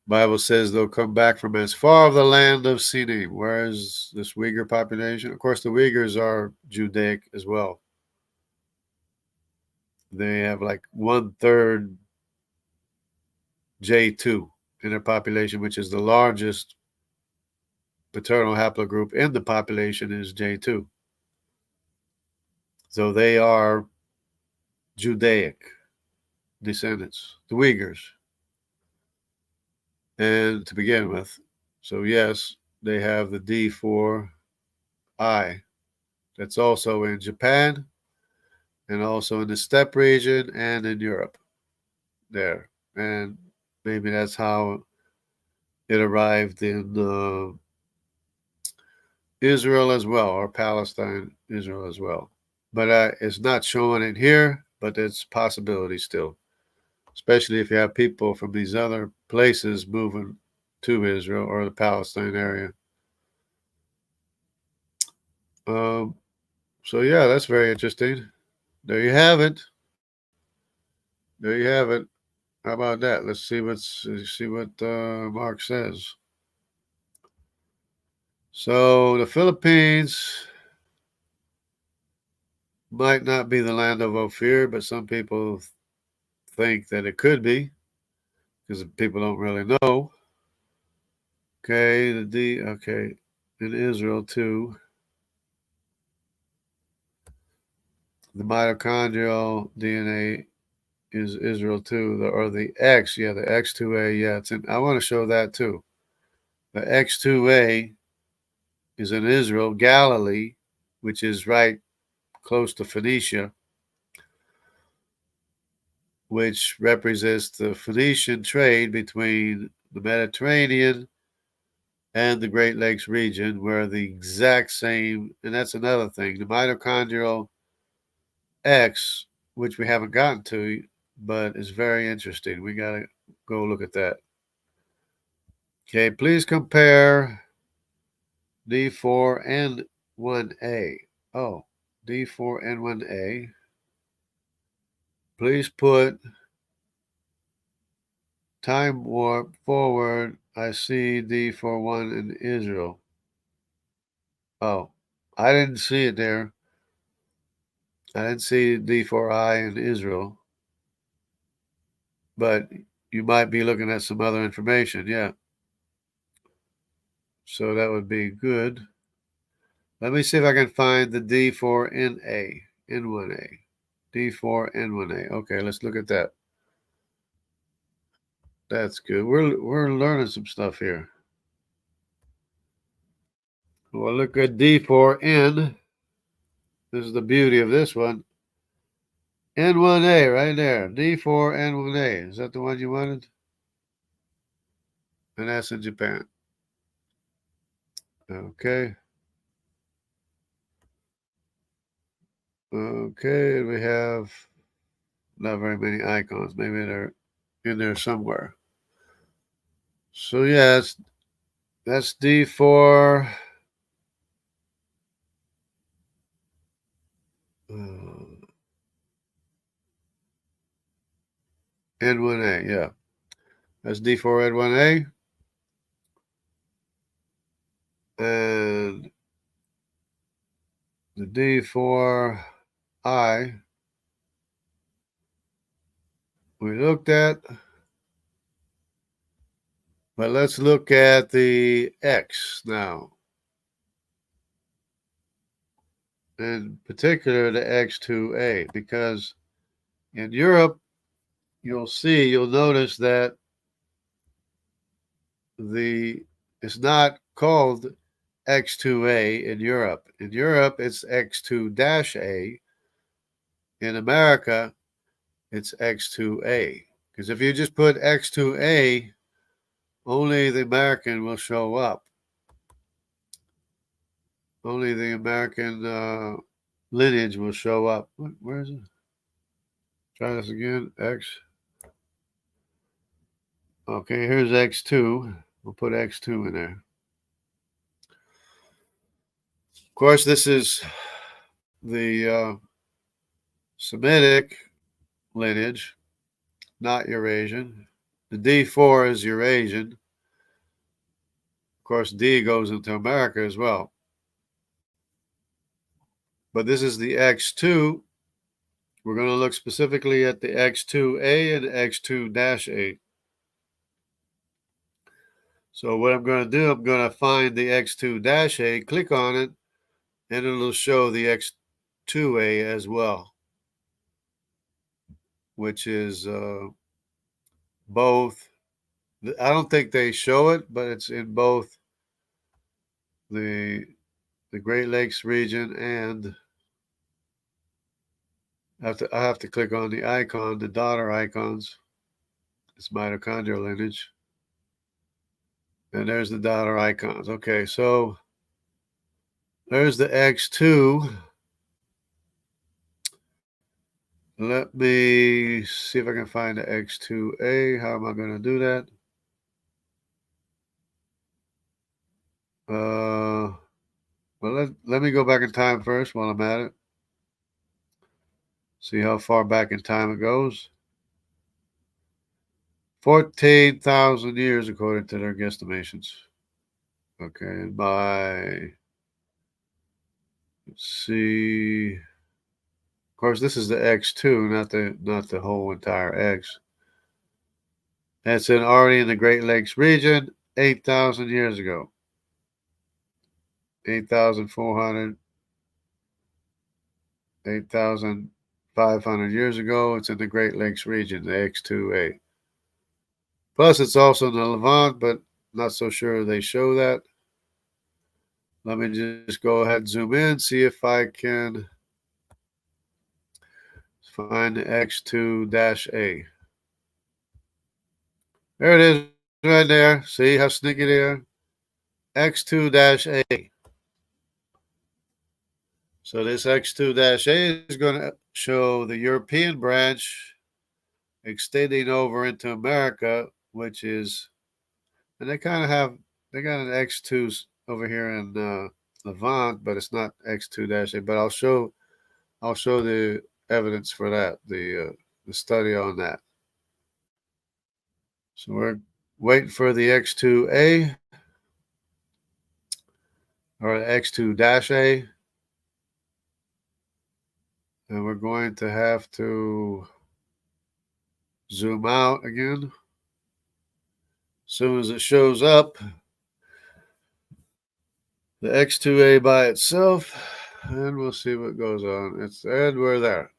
Bible says they'll come back from as far of the land of Sinim. Whereas this Uyghur population, of course, the Uyghurs are Judaic as well. They have like 1/3 J2 in their population, which is the largest paternal haplogroup in the population is J2. So they are Judaic descendants, the Uyghurs. And to begin with, so yes, they have the D4I. That's also in Japan, and also in the steppe region, and in Europe there. And maybe that's how it arrived in Israel as well, or Palestine, Israel as well. But it's not showing it here, but it's a possibility still, especially if you have people from these other places moving to Israel or the Palestine area. So yeah, that's very interesting. There you have it. There you have it. How about that? Let's see what Mark says. So the Philippines might not be the land of Ophir, but some people think that it could be, because people don't really know. Okay, okay, in Israel too. The mitochondrial DNA is Israel too, or the X, yeah, the X2A, yeah. I want to show that too. The X2A is in Israel, Galilee, which is right close to Phoenicia, which represents the Phoenician trade between the Mediterranean and the Great Lakes region, where the exact same, and that's another thing, the mitochondrial X, which we haven't gotten to, but it's very interesting. We got to go look at that. Okay, please compare D4N1A. Oh, D4N1A. Please put time warp forward. I see D41 in Israel. Oh, I didn't see it there. I didn't see D4I in Israel. But you might be looking at some other information. Yeah. So that would be good. Let me see if I can find the D4NA, N1A. D4N1A. Okay, let's look at that. That's good. We're learning some stuff here. Well, look at D4N. This is the beauty of this one. N1A right there. D4N1A. Is that the one you wanted? And that's in Japan. Okay. Okay, we have not very many icons. Maybe they're in there somewhere. So yeah, that's D4. N1A, yeah. That's D4N1A. And the D4I we looked at. But let's look at the X now. In particular, the X2A, because in Europe, you'll notice that it's not called X2A in Europe. In Europe, it's X2-A. In America, it's X2A. Because if you just put X2A, only the American will show up. Only the American lineage will show up. Where is it? Try this again. X. Okay, here's X2. We'll put X2 in there. Of course, this is the Semitic lineage, not Eurasian. The D4 is Eurasian. Of course, D goes into America as well. But this is the X2. We're going to look specifically at the X2A and X2-A. So what I'm going to do, I'm going to find the X2-A, click on it, and it'll show the X2A as well, which is both. I don't think they show it, but it's in both the Great Lakes region and I have to click on the icon, the daughter icons. It's mitochondrial lineage. And there's the daughter icons. Okay, so there's the X2. Let me see if I can find the X2A. How am I going to do that? Well, let me go back in time first while I'm at it. See how far back in time it goes. 14,000 years according to their guesstimations. Okay, and let's see. Of course, this is the X2, not the whole entire X. That's already in the Great Lakes region 8,000 years ago. 8,400, 8,500 years ago. It's in the Great Lakes region, the X2A. Plus, it's also in the Levant, but not so sure they show that. Let me just go ahead and zoom in, see if I can find the X2-A. There it is right there. See how sneaky they are? X2-A. So this X2-A is going to show the European branch extending over into America, which is, and they kind of have, they got an X2 over here in Levant, but it's not X2-A. But I'll show the evidence for that, the study on that. So we're waiting for the X2A or the X2-A, and we're going to have to zoom out again. As soon as it shows up, the X2A by itself, and we'll see what goes on. And we're there.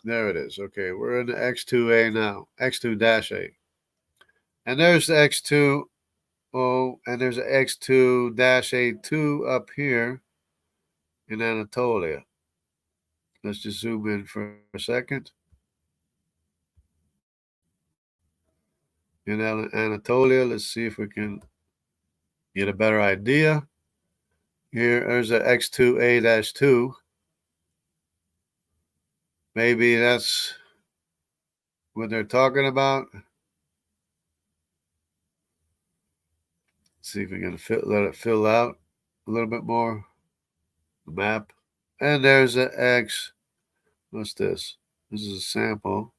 There it is. Okay, we're in the X2A now, X2-A. And there's the X2O, and there's the X2-A2 up here in Anatolia. Let's just zoom in for a second. In Anatolia, let's see if we can get a better idea. There's the X2A-2. Maybe that's what they're talking about. Let's see if we can let it fill out a little bit more. The map. And there's the X. What's this? This is a sample.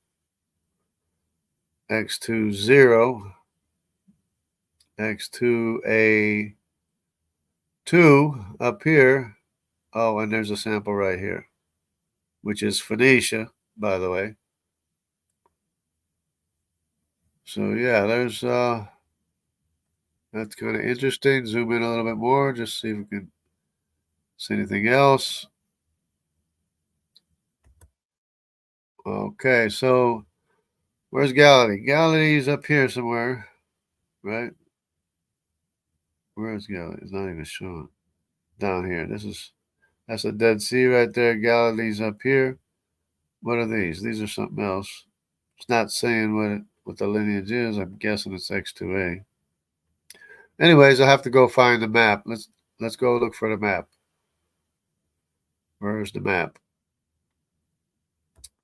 X20. X2A2 up here. Oh, and there's a sample right here, which is Phoenicia, by the way. So yeah, there's that's kind of interesting. Zoom in a little bit more, just see if we can see anything else. Okay, so where's Galilee? Galilee's up here somewhere, right? Where's Galilee? It's not even showing. Down here. That's a Dead Sea right there. Galilee's up here. What are these? These are something else. It's not saying what the lineage is. I'm guessing it's X2A. Anyways, I have to go find the map. Let's go look for the map. Where's the map?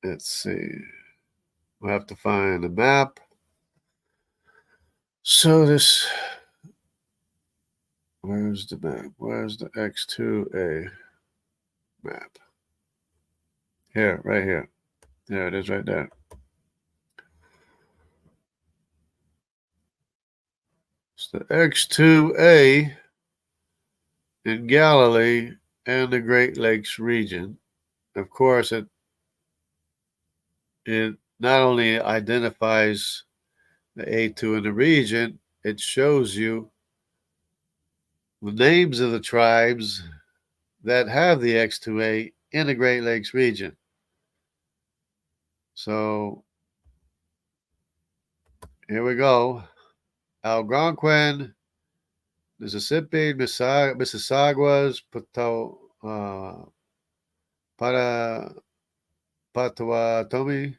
Let's see. We'll have to find the map. So where's the map? Where's the X2A map? Here, right here. There it is right there. It's the X2A in Galilee and the Great Lakes region. Of course, it not only identifies the A2 in the region, it shows you the names of the tribes that have the X2A in the Great Lakes region. So here we go. Algonquin, Mississippi, Mississaugas, Potawatomi,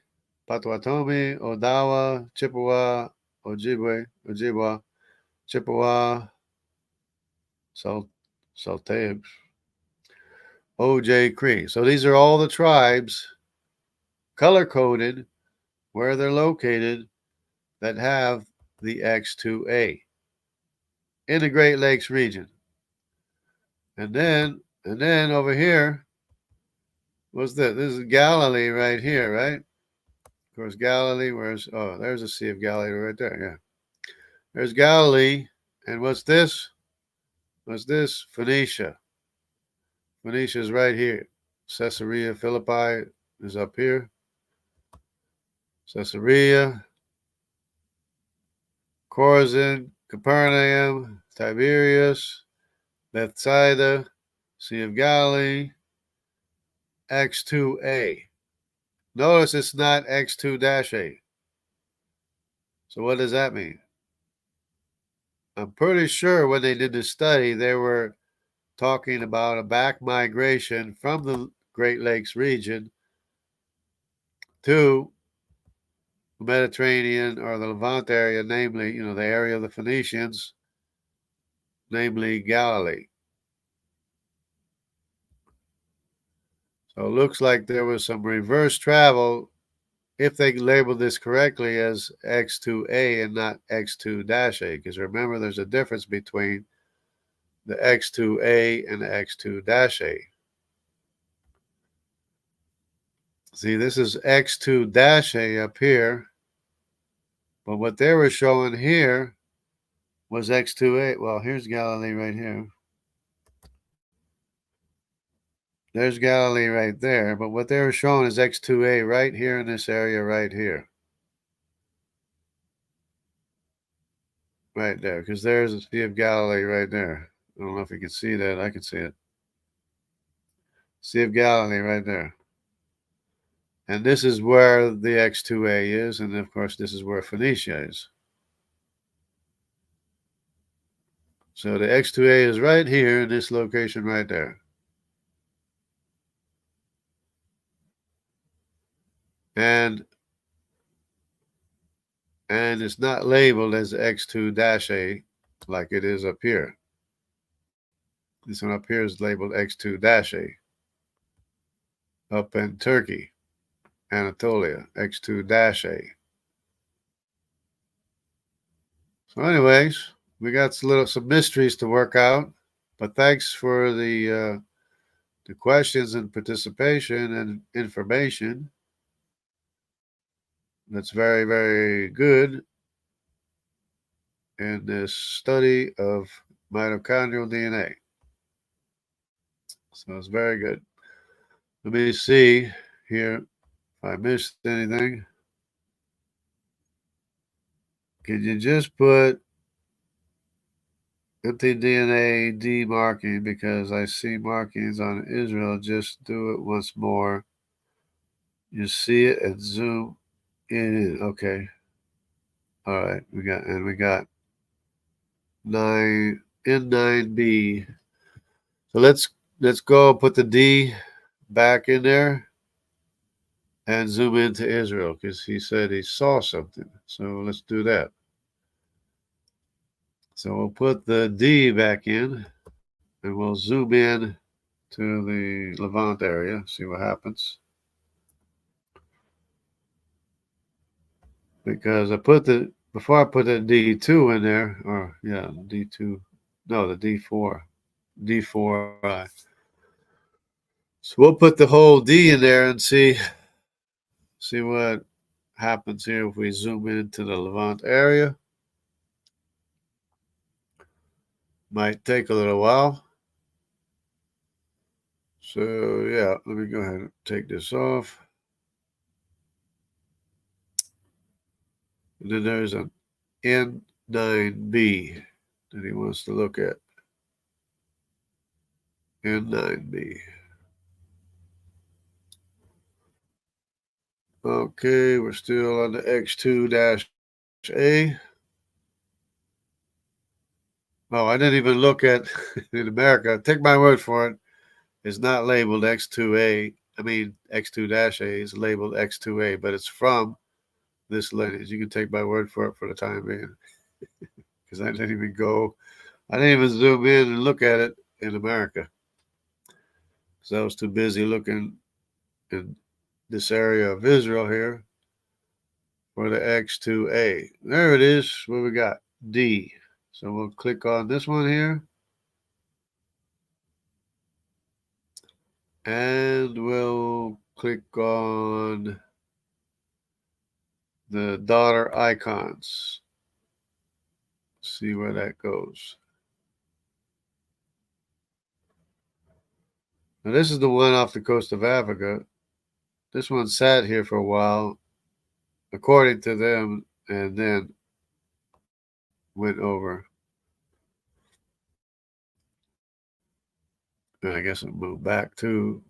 Odawa, Chippewa, Ojibwa, Chippewa, Saltaires, OJ Cree. So these are all the tribes color-coded where they're located that have the X2A in the Great Lakes region. And then over here, what's this? This is Galilee right here, right? Of course, Galilee, there's the Sea of Galilee right there, yeah. There's Galilee, and what's this? What's this? Phoenicia. Phoenicia is right here. Caesarea Philippi is up here. Caesarea, Chorazin, Capernaum, Tiberias, Bethsaida, Sea of Galilee, X2A. Notice it's not X2-A. So what does that mean? I'm pretty sure when they did the study, they were talking about a back migration from the Great Lakes region to the Mediterranean or the Levant area, namely, the area of the Phoenicians, namely Galilee. So it looks like there was some reverse travel if they label this correctly as X2A and not X2-A, because remember there's a difference between the X2A and the X2-A. See, this is X2-A up here, but what they were showing here was X2A. Well, here's Galilee right here. There's Galilee right there, but what they were showing is X2A right here in this area right here. Right there, because there's the Sea of Galilee right there. I don't know if you can see that. I can see it. Sea of Galilee right there. And this is where the X2A is, and of course this is where Phoenicia is. So the X2A is right here in this location right there. And it's not labeled as X2-A like it is up here. This one up here is labeled X2-A. Up in Turkey, Anatolia, X2-A. So anyways, we got some mysteries to work out, but thanks for the questions and participation and information. That's very, very good in this study of mitochondrial DNA. So it's very good. Let me see here if I missed anything. Can you just put MtDNA D marking, because I see markings on Israel? Just do it once more. You see it and zoom in. Okay. All right. We got 9 N9B. So let's go put the D back in there and zoom into Israel, because he said he saw something. So let's do that. So we'll put the D back in and we'll zoom in to the Levant area, see what happens. Because before I put the D2 in there, or yeah, D2, no, the D4, D4I. So we'll put the whole D in there and see what happens here if we zoom into the Levant area. Might take a little while. So yeah, let me go ahead and take this off. And then there's an N9B that he wants to look at. N9B. Okay, we're still on the X2-A. Oh, I didn't even look at in America. Take my word for it. It's not labeled X2A. I mean, X2-A is labeled X2A, but it's from this lineage. You can take my word for it for the time being. Because I didn't even zoom in and look at it in America. Because I was too busy looking in this area of Israel here for the X2A. There it is. What we got? D. So we'll click on this one here. And we'll click on the daughter icons. See where that goes. Now this is the one off the coast of Africa. This one sat here for a while, according to them, and then went over. And I guess it moved back too.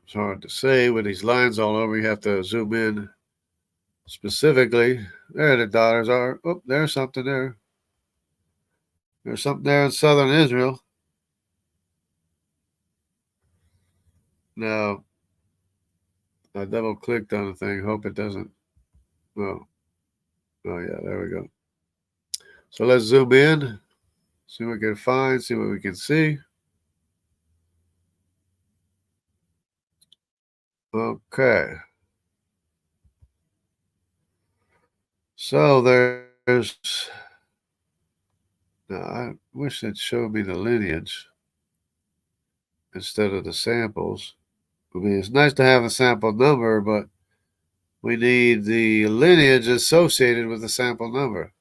It's hard to say with these lines all over. You have to zoom in specifically. There the daughters are. Oh, there's something there. There's something there in southern Israel. Now, I double clicked on the thing. Hope it doesn't. Oh, yeah, there we go. So let's zoom in, see what we can find, see what we can see. Okay. So there's, now I wish it showed me the lineage instead of the samples. I mean, it's nice to have the sample number, but we need the lineage associated with the sample number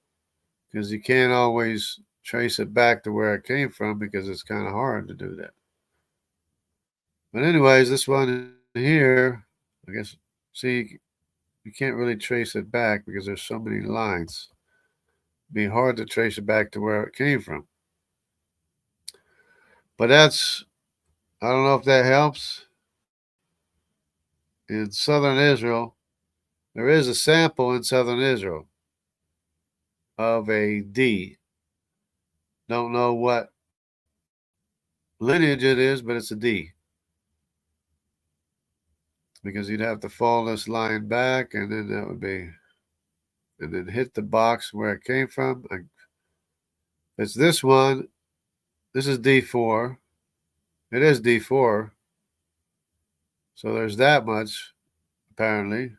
because you can't always trace it back to where it came from because it's kind of hard to do that. But anyways, this one here, I guess, see, you can't really trace it back because there's so many lines. It'd be hard to trace it back to where it came from. But that's, I don't know if that helps. In southern Israel, there is a sample in southern Israel of a D. Don't know what lineage it is, but it's a D. Because you'd have to follow this line back, and then that would be, and then hit the box where it came from. It's this one. This is D4. It is D4. So there's that much, apparently.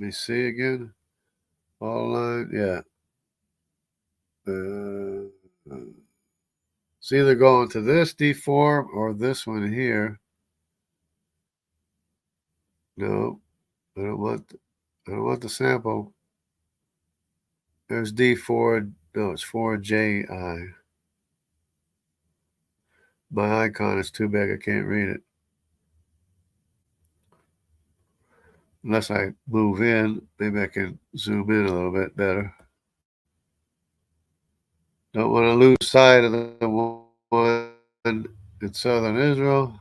Let me see again. All line, yeah. It's either going to this D4 or this one here. No, I don't want the sample. There's D4. No, it's 4JI. My icon is too big. I can't read it. Unless I move in, maybe I can zoom in a little bit better. Don't want to lose sight of the one in southern Israel.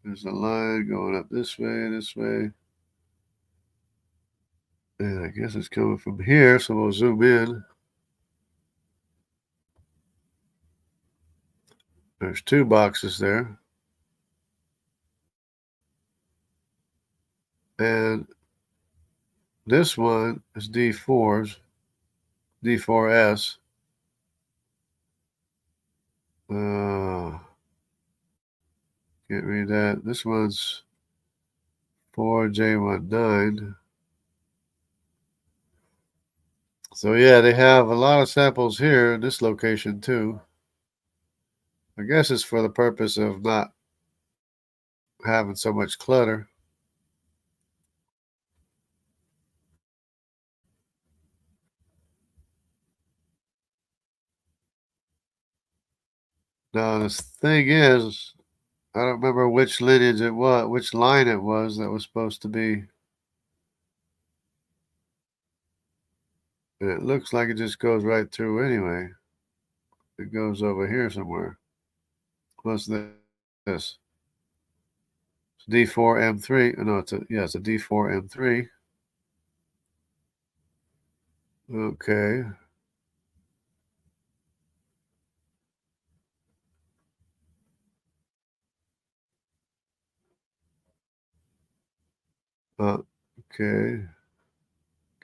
There's a line going up this way. And I guess it's coming from here, so we'll zoom in. There's two boxes there. And this one is D4s, D4S. Can't read that. This one's 4J19. So yeah, they have a lot of samples here in this location too. I guess it's for the purpose of not having so much clutter. Now the thing is, I don't remember which lineage it was, which line it was that was supposed to be. And it looks like it just goes right through anyway. It goes over here somewhere. What's this? It's D4M3. Oh, no, it's a D4M3. Okay. Okay.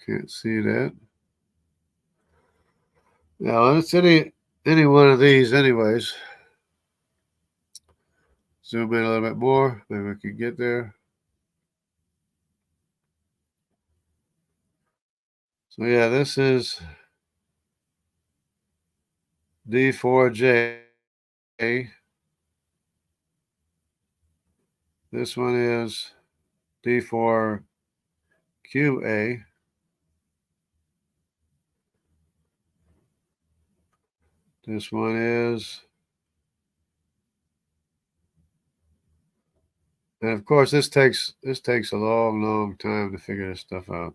Can't see that. Now it's any one of these anyways. Zoom in a little bit more. Maybe we can get there. So yeah, this is D4J. This one is D4QA. This one is, and of course this takes a long time to figure this stuff out.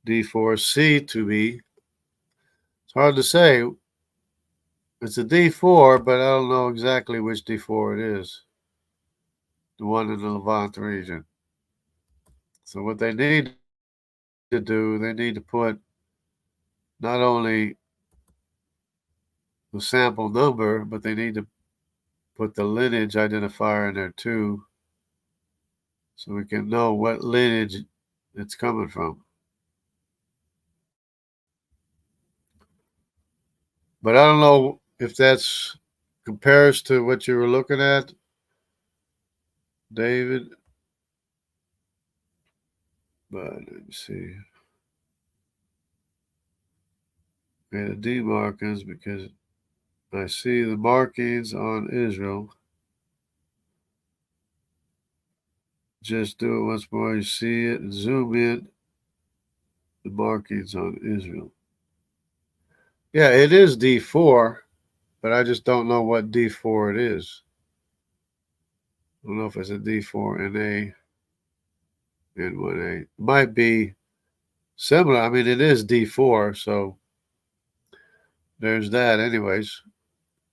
D4C2B. It's hard to say. It's a D4, but I don't know exactly which D4 it is. The one in the Levant region. So what they need to do, they need to put not only the sample number, but they need to put the lineage identifier in there too, so we can know what lineage it's coming from. But I don't know if that's compares to what you were looking at, David. But let me see. Okay, the D markings, because I see the markings on Israel. Just do it once more. You see it and zoom in. The markings on Israel. Yeah, it is D4, but I just don't know what D4 it is. I don't know if it's a D4 NA and 1A. It might be similar. I mean, it is D4, so there's that. Anyways,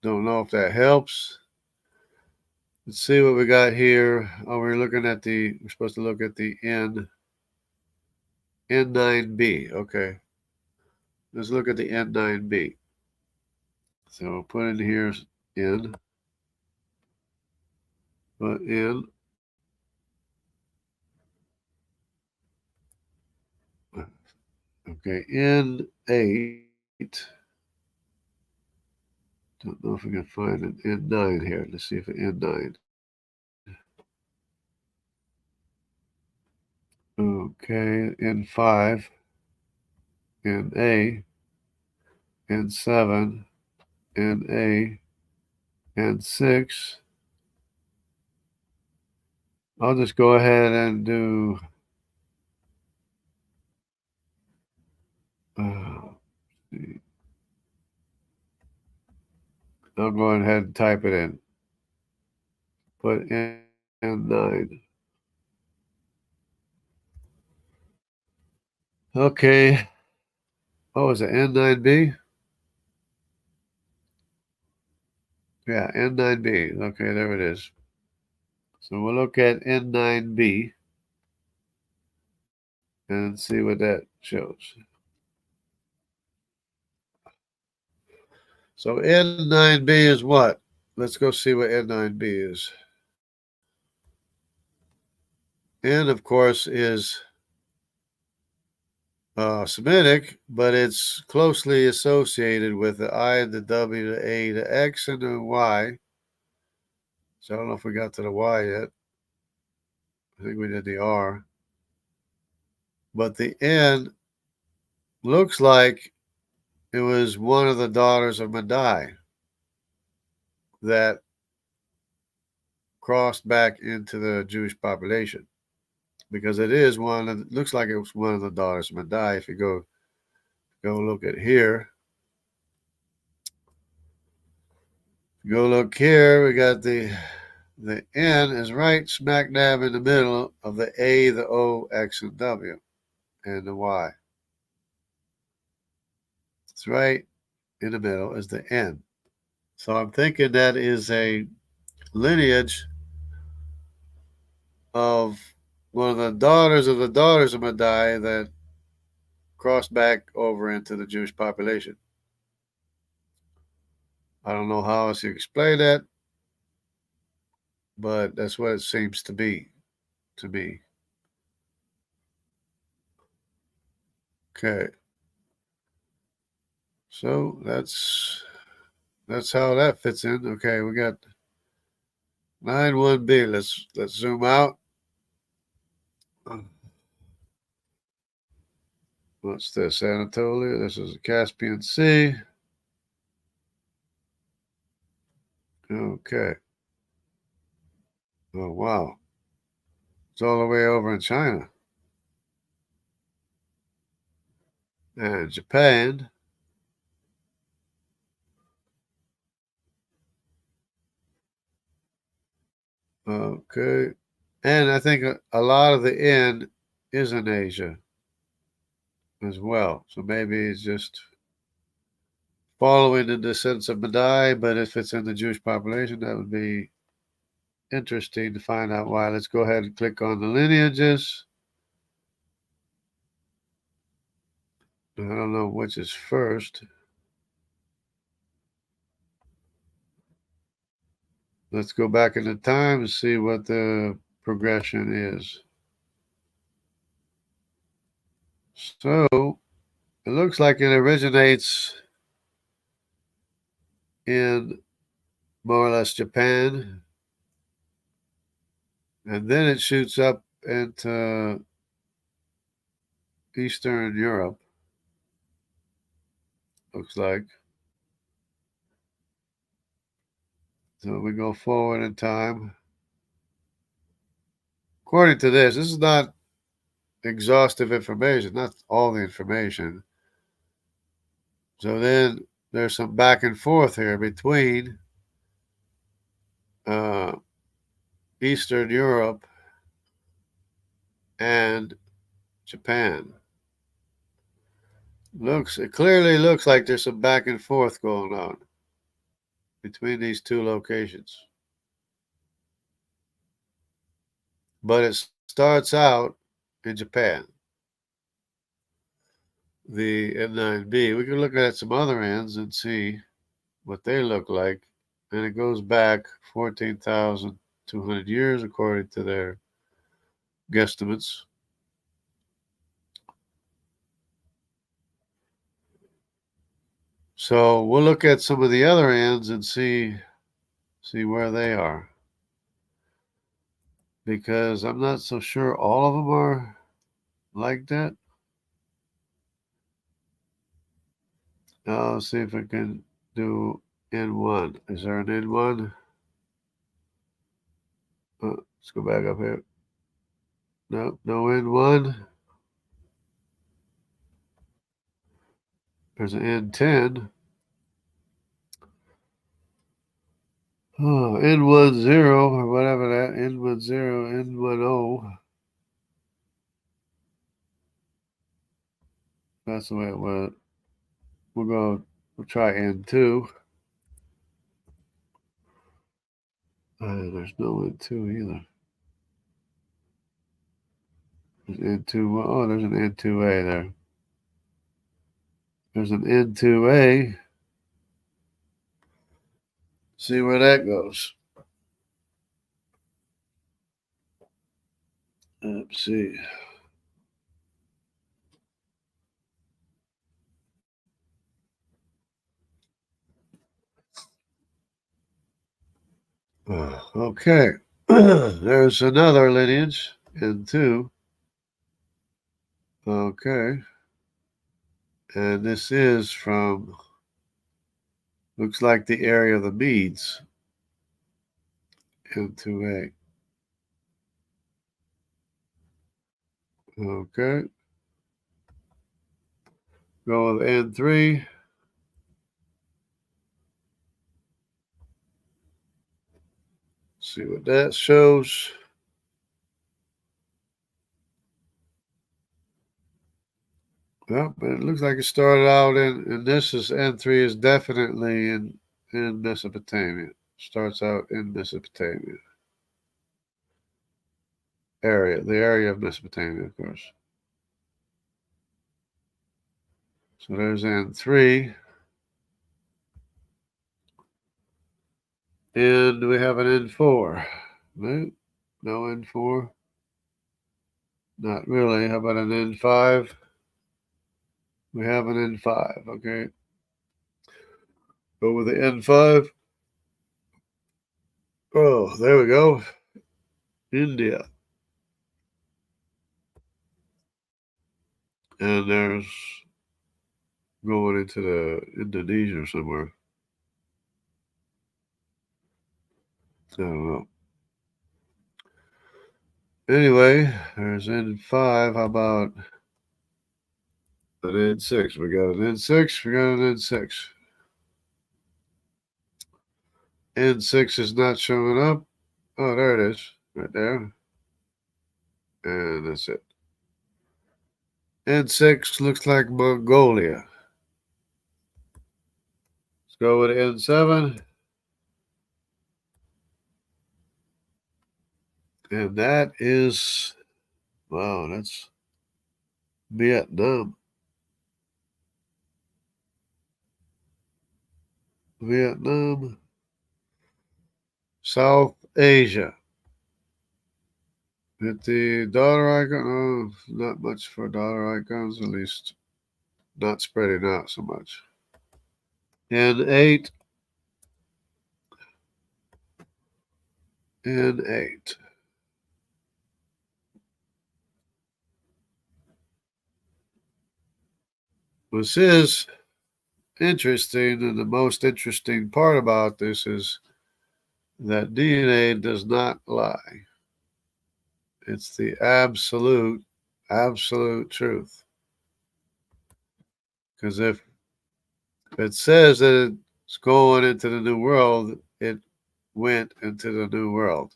don't know if that helps. Let's see what we got here. Oh, we're supposed to look at the N9B. Okay. Let's look at the N9B. So put in here N. Put in. Okay, N8. Don't know if we can find an N9 here. Let's see if an N9. Okay, N5, NA, N7, NA, N6. I'll just go ahead and do I'll go ahead and type it in. Put N9. Okay. Oh, is it N9B? Yeah, N9B. Okay, there it is. So we'll look at N9B and see what that shows. So N9B is what? Let's go see what N9B is. N, of course, is Semitic, but it's closely associated with the I, the W, the A, the X, and the Y. So I don't know if we got to the Y yet. I think we did the R. But the N looks like it was one of the daughters of Madai that crossed back into the Jewish population, because it is looks like it was one of the daughters of Madai. If you go look at here, go look here, we got the N is right smack dab in the middle of the A, the O, X, and W, and the Y. It's right in the middle is the N. So I'm thinking that is a lineage of one of the daughters of Madai that crossed back over into the Jewish population. I don't know how else you explain that, but that's what it seems to be to me. Okay. So that's how that fits in. Okay, we got 9-1B. Let's zoom out. What's this? Anatolia. This is the Caspian Sea. Okay. Oh wow. It's all the way over in China. And Japan. Okay. And I think a lot of the N is in Asia as well. So maybe it's just following the descendants of Madai, but if it's in the Jewish population, that would be interesting to find out why. Let's go ahead and click on the lineages. I don't know which is first. Let's go back in the time and see what the progression is. So it looks like it originates in more or less Japan, and then it shoots up into Eastern Europe, looks like. So we go forward in time. According to this is not exhaustive information, not all the information. So then there's some back and forth here between uh, Eastern Europe and Japan. It clearly looks like there's some back and forth going on between these two locations. But it starts out in Japan. The N9B. We can look at some other ends and see what they look like. And it goes back 14,200 years according to their guesstimates. So we'll look at some of the other ends and see where they are. Because I'm not so sure all of them are like that. I'll see if I can do N1. Is there an N1? Let's go back up here. No N1. There's an N10. Oh, N10 or whatever that, N10, N10. That's the way it was. We'll try N2. There's no N2 either. There's N2. Oh, there's an N2A there. There's an N2A. See where that goes. Let's see. Okay. There's another lineage, N2. Okay. And this is from, looks like the area of the Medes, N2A. Okay. Go with N3. See what that shows. Well, but it looks like it started out and this is N3 is definitely in Mesopotamia. Starts out in Mesopotamia. The area of Mesopotamia, of course. So there's N3. And we have an N4. No N4. Not really. How about an N5? We have an N5, okay. Go with the N5. Oh, there we go. India. And there's going into the Indonesia somewhere. I don't know. Anyway, there's N5. How about an N6? We got an N6. We got an N6. N6 is not showing up. Oh, there it is. Right there. And that's it. N6 looks like Mongolia. Let's go with N7. And that is, wow, that's Vietnam. Vietnam. South Asia. Hit the dollar icon. Oh, not much for dollar icons, at least not spreading out so much. N8. N8. This is interesting, and the most interesting part about this is that DNA does not lie. It's the absolute, absolute truth. Because if it says that it's going into the new world, it went into the new world,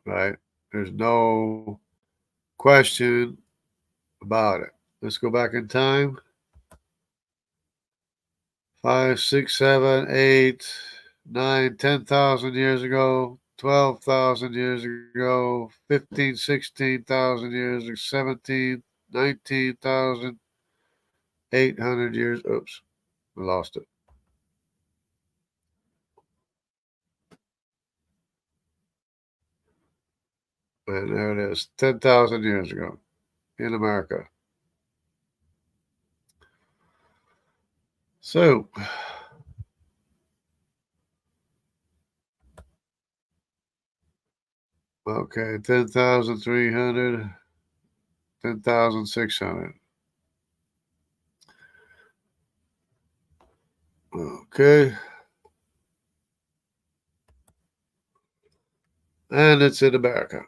right? There's no question about it. Let's go back in time. 5, 6, 7, 8, 9, 10,000 years ago, 12,000 years ago, 15, 16,000 years ago, 17, 19,800 years. Oops, I lost it. And there it is, 10,000 years ago in America. So, okay, 10,300, 10,600. Okay. And it's in America.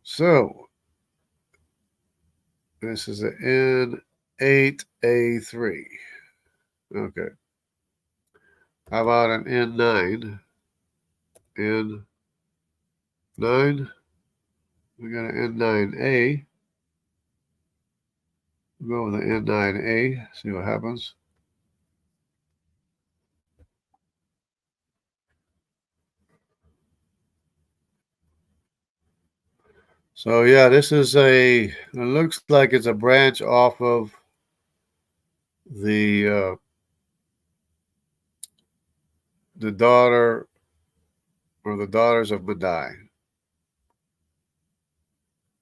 So, this is an N8A3. Okay. How about an N9? N9. We got an N9A. We'll go with the N9A, see what happens. So yeah, this is it looks like it's a branch off of the daughter or the daughters of Madai.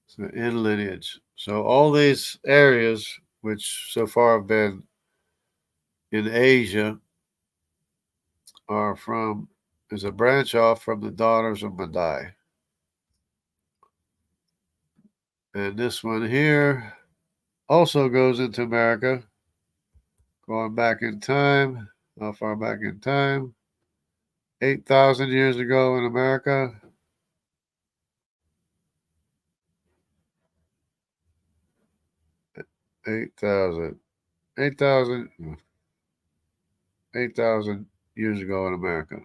So in lineage. So all these areas, which so far have been in Asia, is a branch off from the daughters of Madai. And this one here also goes into America, going back in time. How far back in time? 8,000 years ago in America. 8,000. 8,000. 8,000 years ago in America.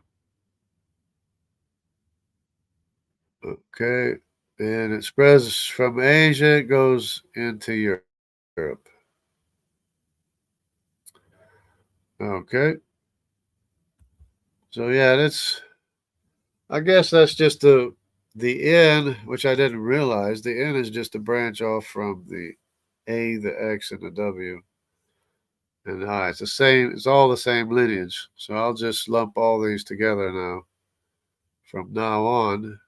Okay. And it spreads from Asia, it goes into Europe. Okay. So yeah, I guess that's just the N, which I didn't realize. The N is just a branch off from the A, the X, and the W and the I. It's the same. It's all the same lineage. So I'll just lump all these together now. From now on,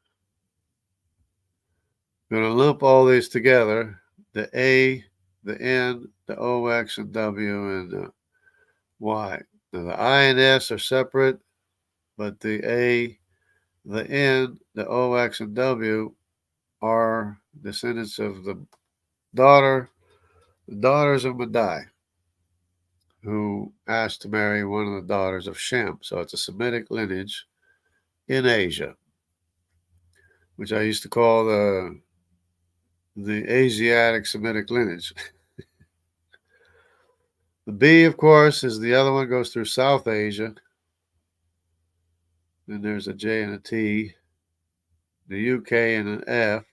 I'm going to lump all these together: the A, the N, the O, X, and W, and the Y. Now the I and S are separate, but the A, the N, the O, X, and W are descendants of the daughters of Madai, who asked to marry one of the daughters of Shem. So it's a Semitic lineage in Asia, which I used to call the Asiatic Semitic lineage. The B, of course, is the other one, goes through South Asia. Then there's a J and a T, the UK and an F,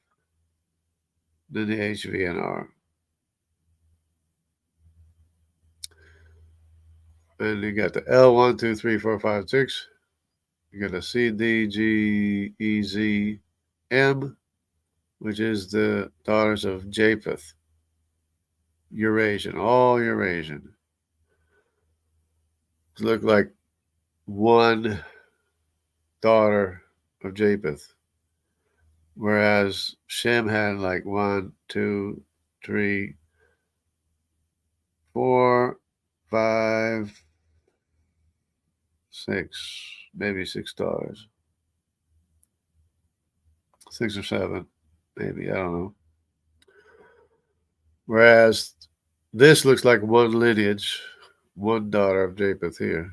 then the HV and R. And you got the L1, 2, 3, 4, 5, 6. You got the C, D, G, E, Z, M, which is the daughters of Japheth. Eurasian, all Eurasian. Look like one daughter of Japheth, whereas Shem had like 1, 2, 3, 4, 5, 6, maybe 6 daughters. 6 or 7, maybe, I don't know. Whereas this looks like one lineage, one daughter of Japheth here.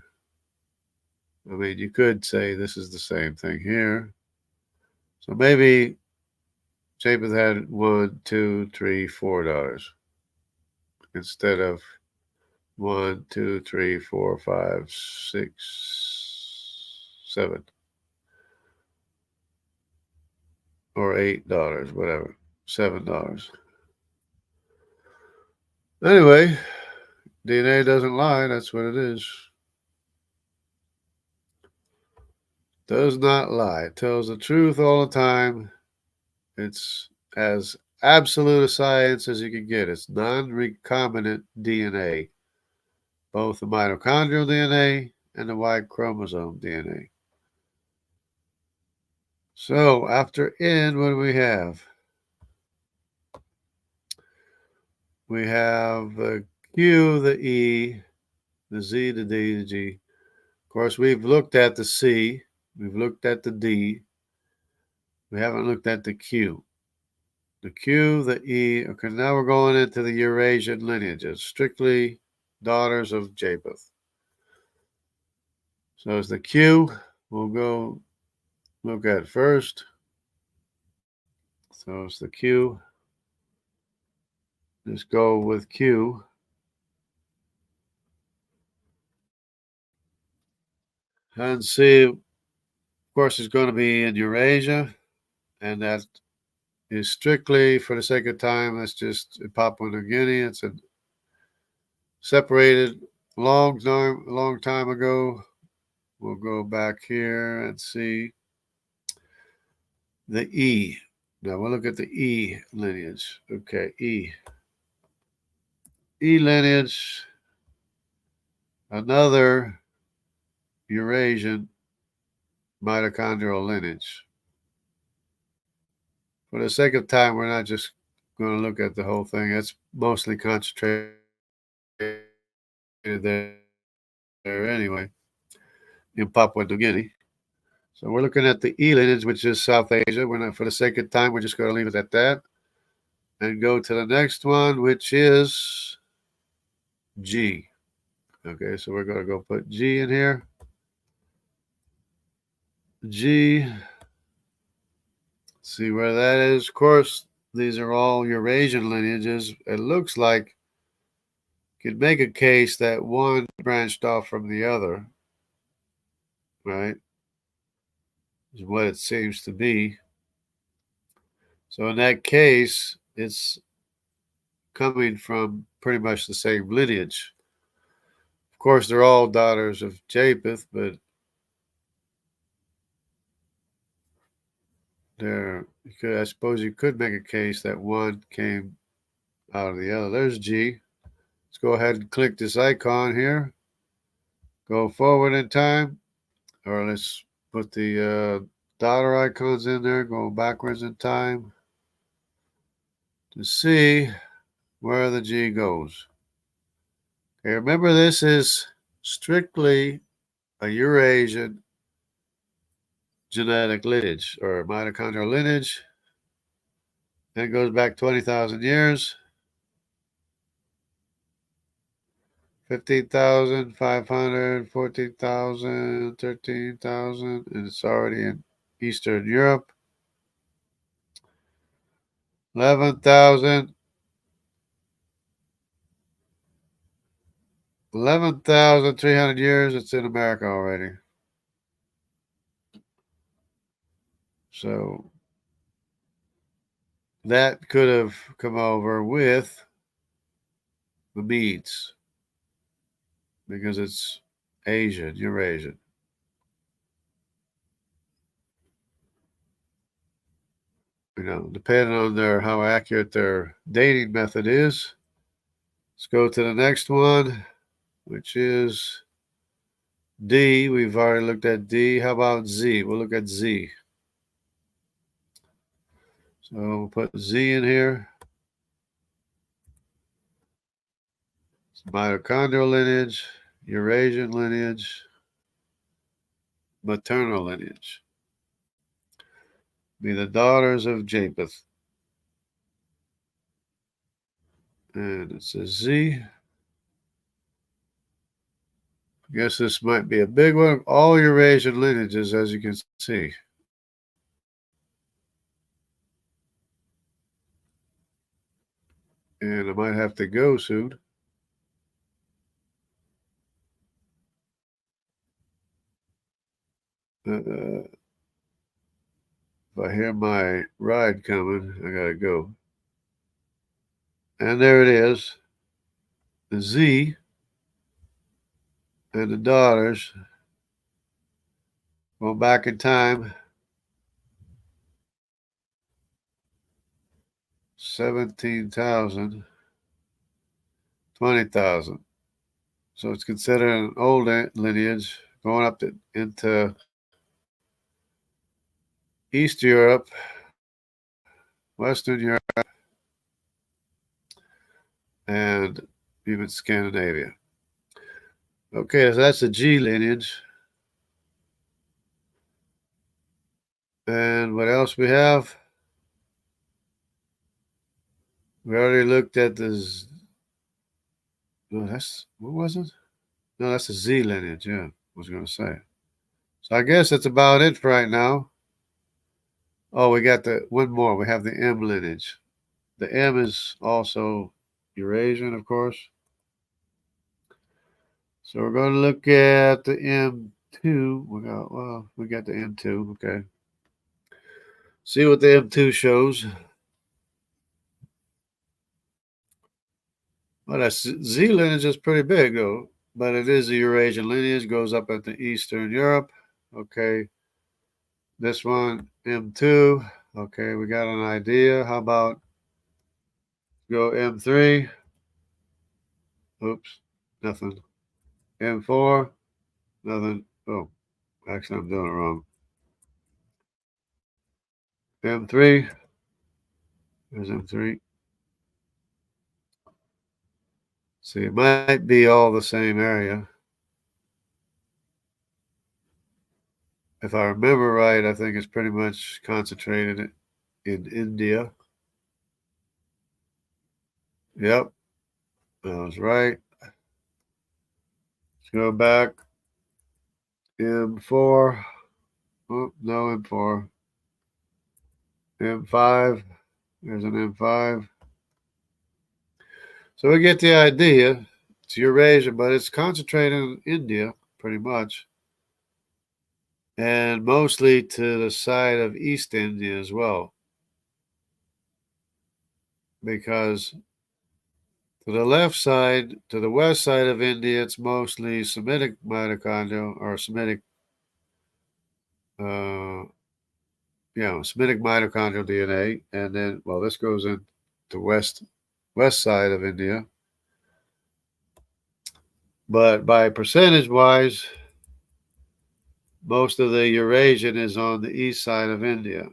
I mean, you could say this is the same thing here. So maybe Japheth had 1, 2, 3, 4 daughters instead of 1, 2, 3, 4, 5, 6, 7, or 8 daughters, whatever, $7. Anyway, DNA doesn't lie. That's what it is. Does not lie. It tells the truth all the time. It's as absolute a science as you can get. It's non-recombinant DNA, both the mitochondrial DNA and the Y chromosome DNA. So after N, what do we have? We have the Q, the E, the Z, the D, the G. Of course, we've looked at the C. We've looked at the D. We haven't looked at the Q. The Q, the E. Okay, now we're going into the Eurasian lineages, strictly daughters of Japheth. So it's the Q. We'll go look at first. So it's the Q. Let's go with Q. And C, of course, is going to be in Eurasia. And that is strictly, for the sake of time, that's just Papua New Guinea. It's a separated long time ago. We'll go back here and see the E. Now we'll look at the E lineage. Okay, E. E lineage, another Eurasian mitochondrial lineage. For the sake of time, we're not just going to look at the whole thing. That's mostly concentrated there anyway, in Papua New Guinea. So we're looking at the E lineage, which is South Asia. We're not, for the sake of time, we're just going to leave it at that. And go to the next one, which is G. Okay, so we're going to go put G in here. G. See where that is. Of course, these are all Eurasian lineages. It looks like you could make a case that one branched off from the other, right? Is what it seems to be. So in that case, it's coming from pretty much the same lineage. Of course, they're all daughters of Japheth, but I suppose you could make a case that one came out of the other. There's G. Let's go ahead and click this icon here. Go forward in time, or let's put the daughter icons in there, go backwards in time to see where the G goes. Okay, remember this is strictly a Eurasian genetic lineage or mitochondrial lineage. It goes back 20,000 years. 15,000, 500, 14,000, 13,000, and it's already in Eastern Europe. 11,000. 11,300 years, it's in America already. So that could have come over with the Medes because it's Asian, Eurasian. You know, depending on how accurate their dating method is. Let's go to the next one, which is D. We've already looked at D. How about Z? We'll look at Z. So we'll put Z in here. It's mitochondrial lineage, Eurasian lineage, maternal lineage. Be the daughters of Japheth. And it's a Z. I guess this might be a big one. All Eurasian lineages, as you can see. And I might have to go soon. If I hear my ride coming, I gotta go. And there it is. The Z and the daughters. Well, back in time, 17,000, 20,000. So it's considered an old lineage going up into East Europe, Western Europe, and even Scandinavia. Okay, so that's the G lineage. And what else we have? We already looked at this. No, that's what was it? No, that's the Z lineage. Yeah, I was going to say. So I guess that's about it for right now. Oh, we got the one more. We have the M lineage. The M is also Eurasian, of course. So we're going to look at the M2. We got the M2. Okay. See what the M2 shows. Well, that Z lineage is pretty big, though. But it is a Eurasian lineage. Goes up into Eastern Europe. Okay. This one, M2. Okay, we got an idea. How about go M3? Oops, nothing. M4, nothing. Oh, actually, I'm doing it wrong. M3, there's M3. See, it might be all the same area. If I remember right, I think it's pretty much concentrated in India. Yep, I was right. Let's go back. M4. Oh, no M4. M5. There's an M5. So we get the idea. It's Eurasia, but it's concentrated in India, pretty much. And mostly to the side of East India as well. Because to the left side, to the west side of India, it's mostly Semitic mitochondrial or Semitic, Semitic mitochondrial DNA. And then, well, this goes in the west side of India. But by percentage wise, most of the Eurasian is on the east side of India.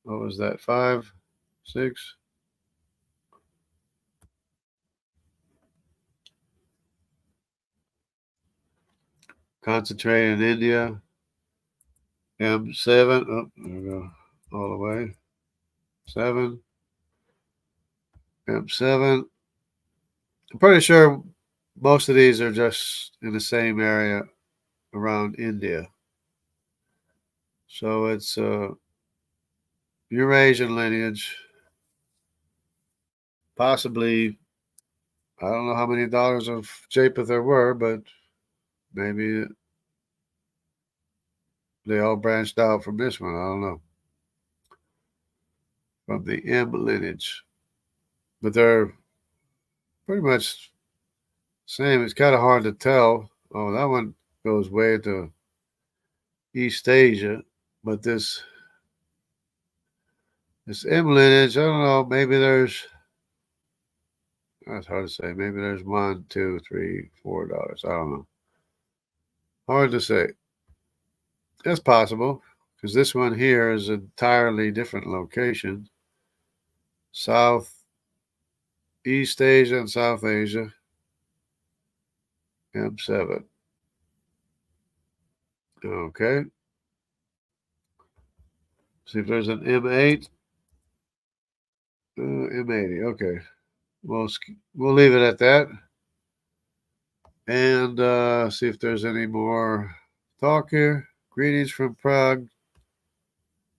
What was that? 5, 6? Concentrated in India. M7. Oh, there we go. All the way. 7. M7. I'm pretty sure most of these are just in the same area around India. So it's Eurasian lineage. Possibly, I don't know how many daughters of Japheth there were, but maybe they all branched out from this one. I don't know. From the M lineage. But they're pretty much same. It's kind of hard to tell. Oh, that one goes way to East Asia. But this M lineage, I don't know. Maybe there's, that's hard to say. Maybe there's 1, 2, 3, 4 daughters. I don't know. Hard to say. That's possible because this one here is an entirely different location. South, East Asia and South Asia. M7. Okay. See if there's an M8. M80. Okay. we'll leave it at that, and see if there's any more talk here. Greetings from Prague,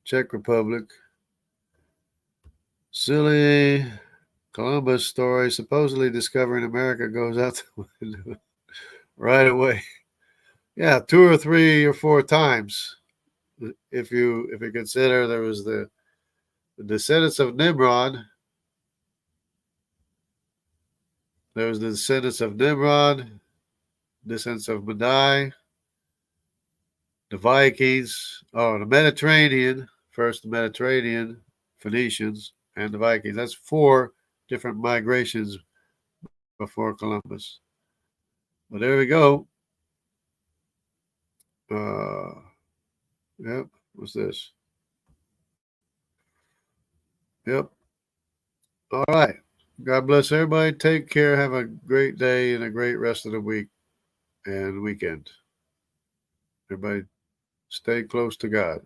Czech Republic. Silly Columbus story. Supposedly discovering America goes out the window right away. Yeah, 2 or 3 or 4 times. If you consider there was the descendants of Nimrod. There was the descendants of Nimrod, descendants of Madai, the Vikings, the Mediterranean, first the Mediterranean, Phoenicians, and the Vikings. That's 4 different migrations before Columbus. But there we go. Yep. What's this? Yep. All right. God bless everybody. Take care. Have a great day and a great rest of the week and weekend. Everybody stay close to God.